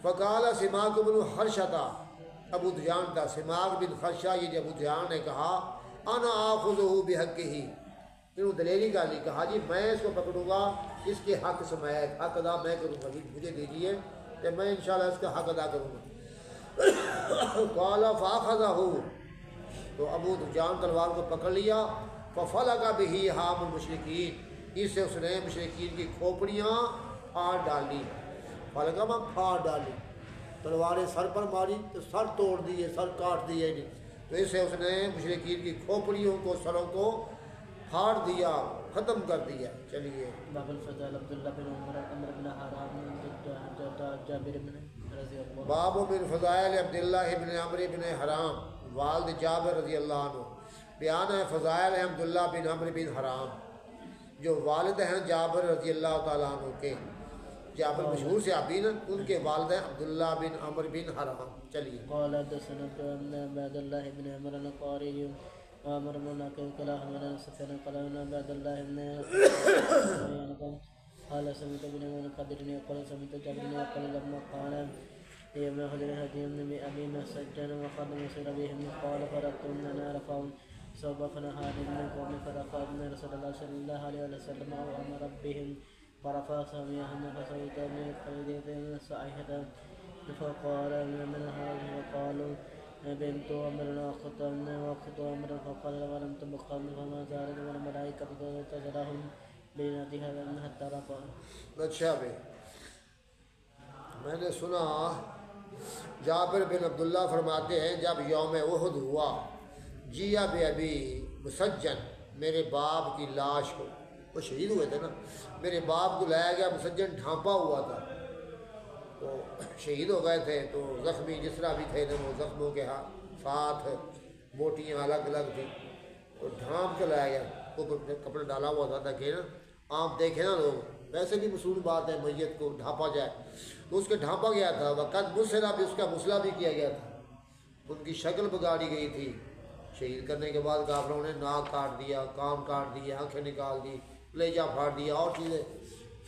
فقال سماک بن حرشہ ابو دجان تھا. سماک بن حرشہ یہ ابو دجان نے کہا انا آخذہ بحقہ. انہوں دلیری کا لی کہا جی میں اس کو پکڑوں گا اس کے حق سمیت حق ادا میں کروں گا. مجھے دیجیے کہ میں انشاءاللہ اس کا حق ادا کروں گا. قال فاخذہ تو ابو دجان تلوار کو پکڑ لیا. ففلق بہ حام المشرکین اس سے اس نے مشرکین کی کھوپڑیاں پھاڑ ڈالی. فلقہ میں پھاڑ ڈالی. تلواریں سر پر ماری تو سر توڑ دیے سر کاٹ دیے نہیں. تو اس سے اس نے مشرکین کی کھوپڑیوں کو سروں کو پھاڑ دیا ختم کر دیا. چلیے باب الفضائل عبداللہ بن عمر بن حرام جابر بن رضی اللہ. باب من فضائل عبداللہ بن عمر بن حرام والد جابر رضی اللہ عنہ. بیان ہے فضائل عبداللہ بن عمر بن حرام جو والد ہیں جابر رضی اللہ تعالیٰ عنہ کے. جابر مشہور صحابی ہیں ان کے والد ہیں عبداللہ بن عمر بن حرام. چلیے قال حدثنا عبد الله بن عمر القاري وعمر بن ناقل كلاهما عن سفيان قال عن عبد الله بن قال سمعت بن قدر يقول سمعت جابر يقول لما قال يوم هدر هديهم بأبي مسجد وقد مصير بهم قال فرقت من عرفه صوب فنهاني من قوم فرقابنا رسول الله صلى الله عليه وسلم وأمر بهم ورفع ساميهم فسويت من قيدهم صحيحة. فقال من هذه وقالوا بنت عمر واخت عمر فقال ولم تبقى فما زالت والملائكة تزرهم بناتها حتى رفع. اچھا بھائی میں نے سنا جابر بن عبداللہ فرماتے ہیں جب یوم احد ہوا جیا بے ابھی مسجن میرے باپ کی لاش کو وہ شہید ہوئے تھے نا میرے باپ کو لایا گیا مسجن ڈھانپا ہوا تھا تو شہید ہو گئے تھے. تو زخمی جس طرح بھی تھے وہ زخموں کے ساتھ بوٹیاں الگ الگ تھیں تو ڈھانپ کے لایا گیا. اوپر کپڑا ڈالا ہوا تھا تاکہ نا آپ دیکھیں نا لوگ ویسے بھی مصول بات ہے میت کو ڈھانپا جائے تو اس کے ڈھانپا گیا تھا. وقت مسئلہ بھی اس کا مسئلہ بھی کیا گیا تھا. ان کی شکل بگاڑی گئی تھی. شہید کرنے کے بعد کافروں نے ناک کاٹ دیا کان کاٹ دیا آنکھیں نکال دی لیجا پھاڑ دیا اور چیزیں.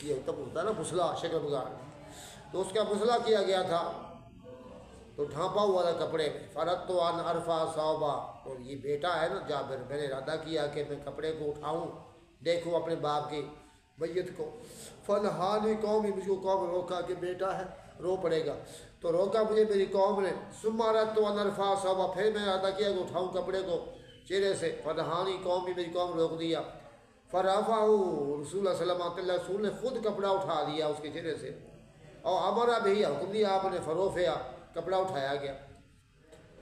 یہ تب ہوتا ہے نا مسئلہ شکل بگاڑ. تو اس کا مسئلہ کیا گیا تھا تو ڈھانپا ہوا تھا کپڑے میں. فرت تو ان عرفہ صوبہ اور یہ بیٹا ہے نا جابر میں نے ارادہ کیا کہ میں کپڑے کو اٹھاؤں دیکھوں اپنے باپ کی میت کو. فنہانی قومی مجھ کو قوم روکا کہ بیٹا ہے رو پڑے گا تو روکا مجھے میری قوم نے. سمارت تو ان عرفہ صوبہ پھر میں ارادہ کیا کہ اٹھاؤں کپڑے کو چہرے سے. فنہانی قومی میری قوم روک دیا. فرافہ رسول اللہ صلی اللہ علیہ وسلم رسول نے خود کپڑا اٹھا دیا اس کے چہرے سے اور ہمارا بھی حکم دیا آپ نے فروفیا کپڑا اٹھایا گیا.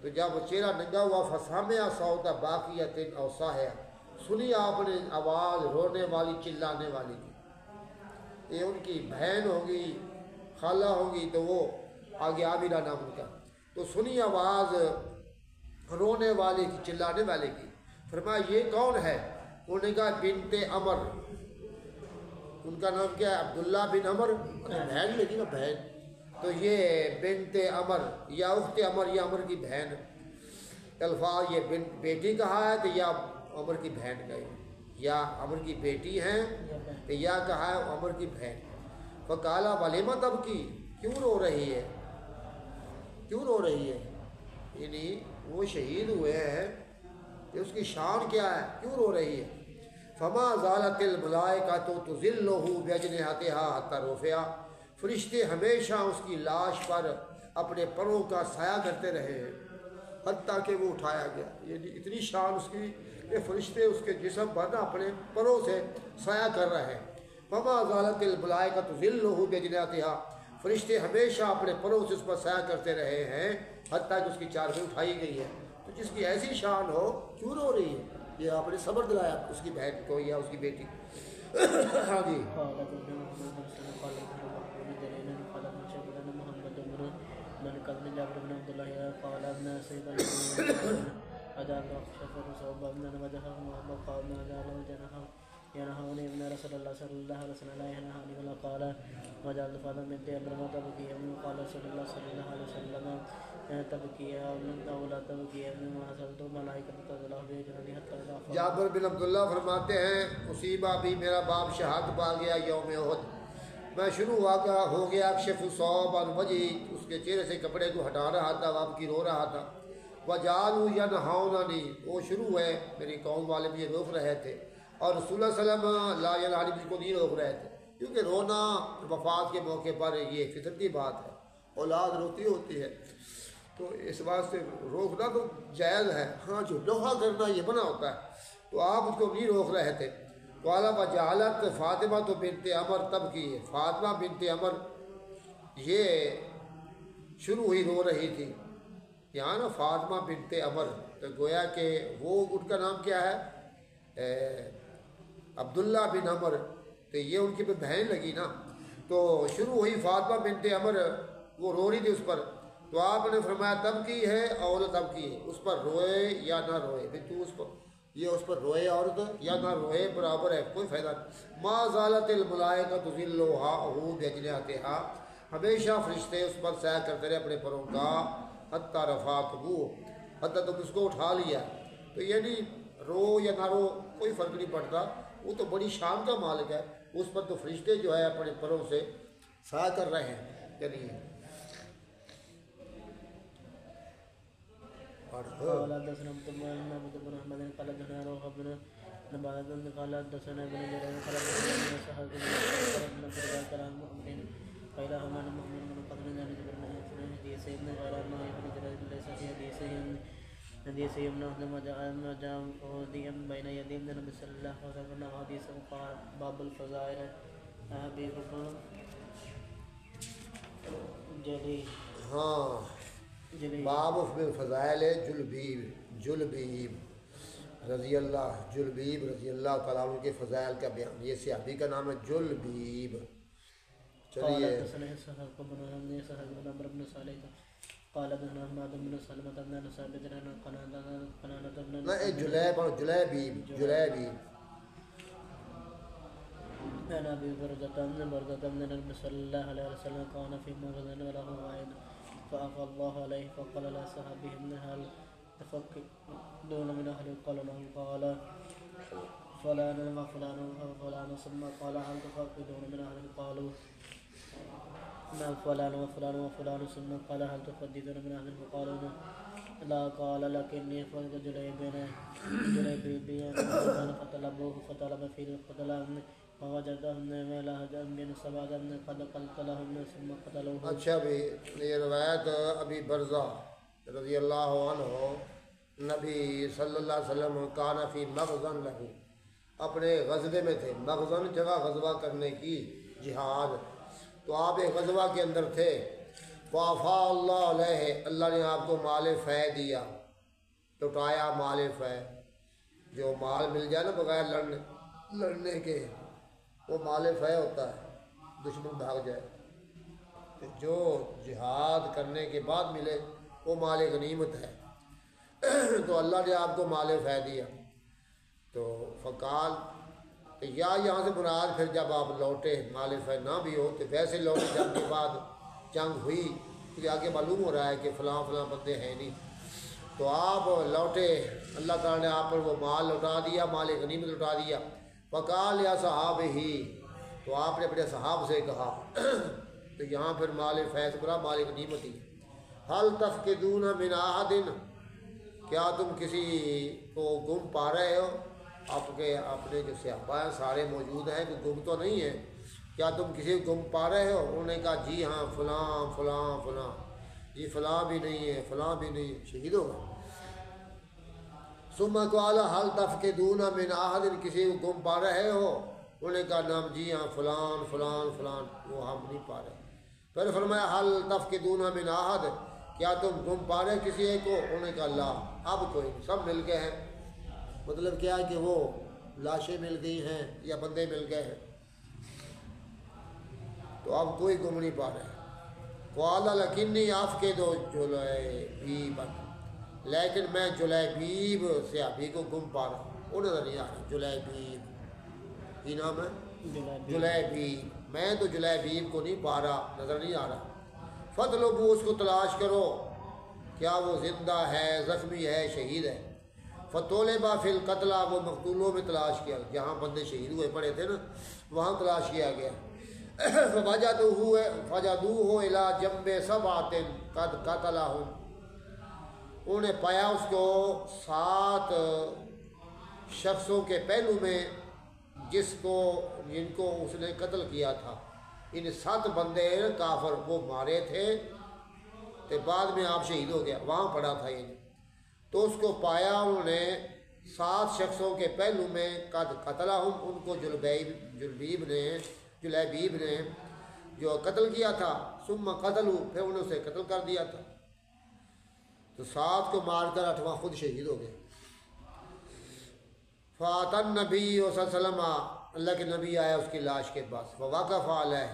تو جب وہ چہرہ ننگا ہوا فسامیا سوتا باقیت اور ساہیا سنی آپ نے آواز رونے والی چلانے والی کی. یہ ان کی بہن ہوگی خالہ ہوگی تو وہ آگے عابدہ نام ان کا. تو سنی آواز رونے والے کی چلانے والے کی. فرمایا یہ کون ہے؟ انہوں نے کہا بنت عمر. ان کا نام کیا ہے؟ عبداللہ بن عمر. بہن لگی نا بہن. تو یہ بنت عمر یا اخت عمر یا عمر کی بہن. الفاظ یہ بیٹی کہا ہے تو یا عمر کی بہن کا یا عمر کی بیٹی ہیں تو یا کہا ہے عمر کی بہن. فقالا ولیمہ تب کی کیوں رو رہی ہے کیوں رو رہی ہے؟ یعنی وہ شہید ہوئے ہیں کہ اس کی شان کیا ہے کیوں رو رہی ہے؟ فما زالت الملائکۃ تظلہ باجنحتہا حتی رفع. فرشتے ہمیشہ اس کی لاش پر اپنے پروں کا سایہ کرتے رہے ہیں حتیٰ کہ وہ اٹھایا گیا. یعنی اتنی شان اس کی کہ فرشتے اس کے جسم پر اپنے پروں سے سایہ کر رہے ہیں. فما زالت الملائکۃ تظلہ باجنحتہا. فرشتے ہمیشہ اپنے پروں سے اس پر سایہ کرتے رہے ہیں حتیٰ کہ اس کی چادر اٹھائی گئی ہے. تو جس کی ایسی شان ہو کیوں رو رہی ہے؟ یہ آپ نے صبر دلایا اس کی بہن کو یا اس کی بیٹی ہاں جی قال ابن محمد قال ابن جرير قال ابن شهاب محمد بن من قبل جابر بن عبد الله قال ابن سيد أجعل شفر صوب ابن وجهه وقال أجعل وجهه ينهوني ابن رسول الله صلى الله عليه وسلم لا ينهوني ولا قال وجعل فاطمة بنت أمر تبكي قال رسول الله صلى الله عليه وسلم تبكي أو لا تبكي ما حصلت ملائكة تطلع بجنة حتى إذا جابر بن عبداللہ فرماتے ہیں مصیبہ بھی میرا باپ شہادت پا گیا یوم احد، میں شروع ہو گیا اکشف الصوب عن وجہی، اس کے چہرے سے کپڑے کو ہٹا رہا تھا، باپ کی رو رہا تھا، وجعلوا ینہوننی، وہ شروع ہے میری قوم والے بھی روک رہے تھے، اور رسول اللہ صلی اللہ علیہ وسلم لا ینہانی مجھ کو نہیں روک رہے تھے، کیونکہ رونا وفات کے موقع پر یہ فطرتی بات ہے، اولاد روتی ہوتی ہے تو اس واسطے روکنا تو جائز ہے، ہاں جو لوہا کرنا یہ بنا ہوتا ہے، تو آپ اس کو نہیں روک رہے تھے۔ تو اعلیٰ وجعلت فاطمہ تو بنت عمر تب کی ہے، فاطمہ بنت عمر یہ شروع ہی رو رہی تھی، یہاں نا فاطمہ بنت عمر، تو گویا کہ وہ ان کا نام کیا ہے عبداللہ بن عمر، تو یہ ان کی بہن لگی نا، تو شروع ہوئی فاطمہ بنت عمر، وہ رو رہی تھی اس پر، تو آپ نے فرمایا تب کی ہے اور تب کی ہے، اس پر روئے یا نہ روئے، بھی تو اس پر یہ اس پر روئے عورت یا نہ روئے برابر ہے، کوئی فائدہ نہیں۔ ما زالت الملائکۃ تظلها باجنحتها، ہمیشہ فرشتے اس پر سایہ کرتے رہے اپنے پروں کا، حتی رفعته، حتی تم اس کو اٹھا لیا، تو یعنی رو یا نہ رو کوئی فرق نہیں پڑتا، وہ تو بڑی شان کا مالک ہے، اس پر تو فرشتے جو ہے اپنے پروں سے سایہ کر رہے ہیں، یعنی قال حدثنا عبد بن احمد قال حدثنا روح بن نبات قال حدثنا ابن جرير قال حدثنا سهل بن فرقان كلام مؤمن قال همان مؤمن من قبل ان جبر من حديث ابن غير ما ابن جرير ليس في حديث ابن احمد جاء فوديا بين يدي النبي صلى الله عليه وسلم حديث قال باب الفضائل ابي بكر جلی ہاں باب فضائل جلبیب رضی اللہ تعالیٰ عنہ کے فضائل کا بیان، یہ صحابی کا نام ہے جلبیب۔ چلیے جلیبیب أنا أبي بردة من النبي صلى الله عليه وسلم كان في مغزى وله وعيد فأفى الله عليه فقال لا صحابي من هل تفقدون من أهل القلم قال فلان وفلان وفلان ثم قال هل تفقدون من أهل قالوا نعم فلان وفلان وفلان ثم قال هل تفقدون من أهل قالوا لا قال لكني فقد جليبي فطلبوه فطلب في القتل فوجدهم ملاهجا من سبعة قد قتلهم ثم قتلوه۔ اچھا بھی یہ روایت ابی برزہ رضی اللہ عنہ نبی صلی اللہ علیہ وسلم کان فی مغزن لہو، اپنے غزوے میں تھے، مغزن جگہ غزوہ کرنے کی جہاد، تو آپ ایک غزوہ کے اندر تھے، وافا اللہ علیہ، اللہ نے آپ کو مال فے دیا، لٹایا مال فے، جو مال مل جائے نا بغیر لڑنے کے وہ مال فے ہوتا ہے، دشمن بھاگ جائے، جو جہاد کرنے کے بعد ملے وہ مال غنیمت ہے، تو اللہ نے آپ کو مال فے دیا، تو فقال یا یہاں سے مراد پھر جب آپ لوٹے مال فے نہ بھی ہو تو ویسے لوٹے، جنگ کے بعد جنگ ہوئی کیونکہ آگے معلوم ہو رہا ہے کہ فلاں فلاں بندے ہیں نہیں، تو آپ لوٹے، اللہ تعالیٰ نے آپ پر وہ مال لوٹا دیا، مال غنیمت لوٹا دیا، فقال یا صحاب ہی، تو آپ نے اپنے صحاب سے کہا، تو یہاں پھر مال فیض برا مال غنیمت ہی، حل تفقدون من احد، کیا تم کسی کو گم پا رہے ہو؟ آپ کے اپنے جو صحابہ ہیں سارے موجود ہیں، کہ گم تو نہیں ہے، کیا تم کسی کو گم پا رہے ہو؟ انہوں نے کہا جی ہاں فلاں فلاں فلاں، جی فلاں بھی نہیں ہے، فلاں بھی نہیں، شہید ہو گئے۔ ثم قال هل تفقدون من احد، کسی کو گم پا رہے ہو؟ انہوں نے کہا نام جی ہاں فلان فلان فلان، وہ ہم نہیں پا رہے۔ پھر فرمایا هل تفقدون من احد، کیا تم گم پا رہے کسی ایک کو؟ انہوں نے کہا لا، اب کوئی نہیں، سب مل گئے ہیں۔ مطلب کیا ہے کہ وہ لاشیں مل گئی ہیں یا بندے مل گئے ہیں، تو اب کوئی گم نہیں پا رہا۔ قال لکنی افقد جلیبیبا، لیکن میں جلیبیب صحابی کو گم پا رہا ہوں، وہ نظر نہیں آ رہا۔ جلیبیب یہ نام ہے، جلیبیب، میں تو جلیبیب کو نہیں پا رہا، نظر نہیں آ رہا۔ فطلبوا، اس کو تلاش کرو، کیا وہ زندہ ہے، زخمی ہے، شہید ہے۔ فطلب فی القتلى، وہ مقتولوں میں تلاش کیا، جہاں بندے شہید ہوئے پڑے تھے نا وہاں تلاش کیا گیا۔ فوجدوه الى جنب سبعة قد قتلهم، انہوں نے پایا اس کو 7 شخصوں کے پہلو میں جن کو اس نے قتل کیا تھا۔ ان 7 بندے کافر وہ مارے تھے، تو بعد میں آپ شہید ہو گیا، وہاں پڑا تھا یہ، تو اس کو پایا انہوں نے 7 شخصوں کے پہلو میں، قد قتلہم، ان کو جلیبیب نے جو قتل کیا تھا، ثم قتلوا، پھر انہوں نے اسے قتل کر دیا تھا، تو 7 کو مار کر 8واں خود شہید ہو گئے۔ فَأَتَى النَّبِيُّ صلی اللہ علیہ وسلم، اللہ کے نبی آیا اس کی لاش کے پاس، فَوَقَفَ عَلَيْهِ،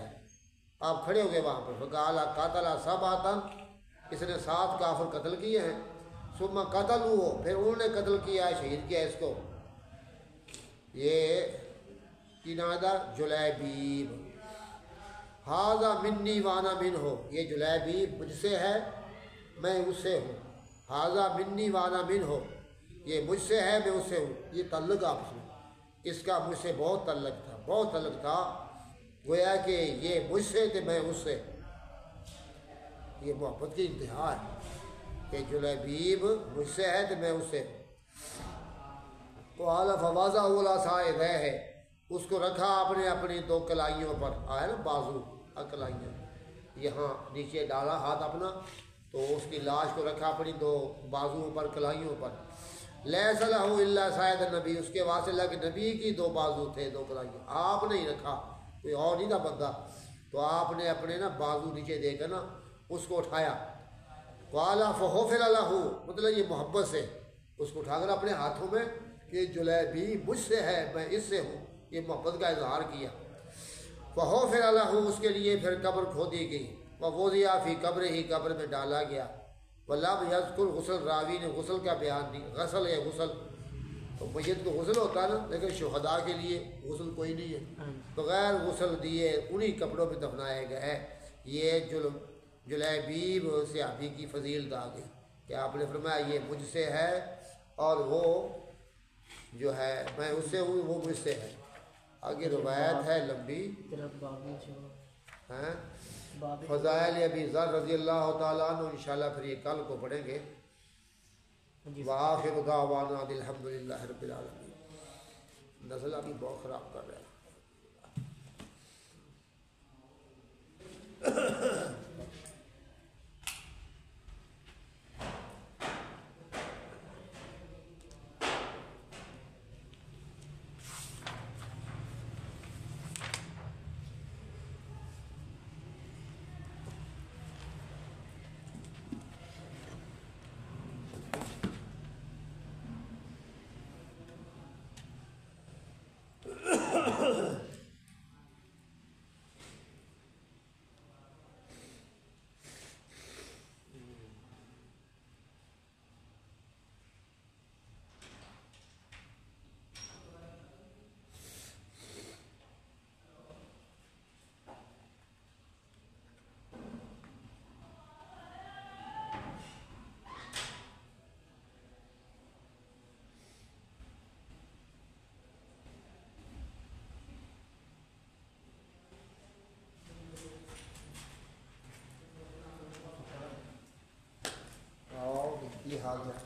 آپ کھڑے ہو گئے وہاں پر، فَقَالَ قَتَلَ سَبْعَةً، اس نے 7 کافر قتل کیے ہیں، ثم قتلوه، پھر انہوں نے قتل کیا ہے، شہید کیا اس کو۔ یہ کی نادر جلیبیب، ھذا منی وانا منہ، یہ جلیبیب مجھ سے ہے میں اس سے ہوں، ھذا منی وانا منہ، یہ مجھ سے ہے میں اس سے ہوں، یہ تعلق آپس میں، اس کا مجھ سے بہت تعلق تھا، گویا کہ یہ مجھ سے تھے میں اس سے، یہ محبت کی انتہا ہے کہ جلیبیب مجھ سے ہے تو میں اس سے ہوں۔ قال فوضعه على ساعديه، اس کو رکھا اپنی 2 کلائیوں پر، آیا نا بازو کلائیاں، یہاں نیچے ڈالا ہاتھ اپنا، تو اس کی لاش کو رکھا اپنی 2 بازوؤں پر، کلائیوں پر۔ لیس لہ الا ساعد النبی، اس کے واسطے اللہ کے نبی کی 2 بازو تھے، 2 کلائیاں، آپ نے ہی رکھا، کوئی اور نہیں تھا بندہ، تو آپ نے اپنے نا بازو نیچے دے کر نا اس کو اٹھایا۔ قال فغفر لہ، مطلب یہ محبت سے اس کو اٹھا کر اپنے ہاتھوں میں کہ جلیبیب مجھ سے ہے میں اس سے ہوں، یہ محبت کا اظہار کیا۔ فغفر لہ، اس کے لیے پھر قبر کھودی گئی، ووضع فی قبر ہی، قبر میں ڈالا گیا۔ ولم یذکر غسل، راوی نے غسل کا بیان نہیں، غسل ہے غسل، تو میت کو غسل ہوتا ہے نا، لیکن شہداء کے لیے غسل کوئی نہیں ہے، بغیر غسل دیے انہی کپڑوں میں دفنائے گئے۔ یہ جلیبیب صحابی کی فضیلت آ گئی کہ آپ نے فرمایا یہ مجھ سے ہے، اور وہ جو ہے میں اس سے ہوں، وہ مجھ سے ہے۔ آگے روایت ہے لمبی، ہیں فضائل ابی ذر رضی اللہ تعالیٰ عنہ، انشاءاللہ پھر یہ کل کو پڑھیں گے۔ وآخر دعوانا الحمدللہ رب العالمین۔ نزلہ بھی بہت خراب کر رہا ہے۔ یہ حال ہے۔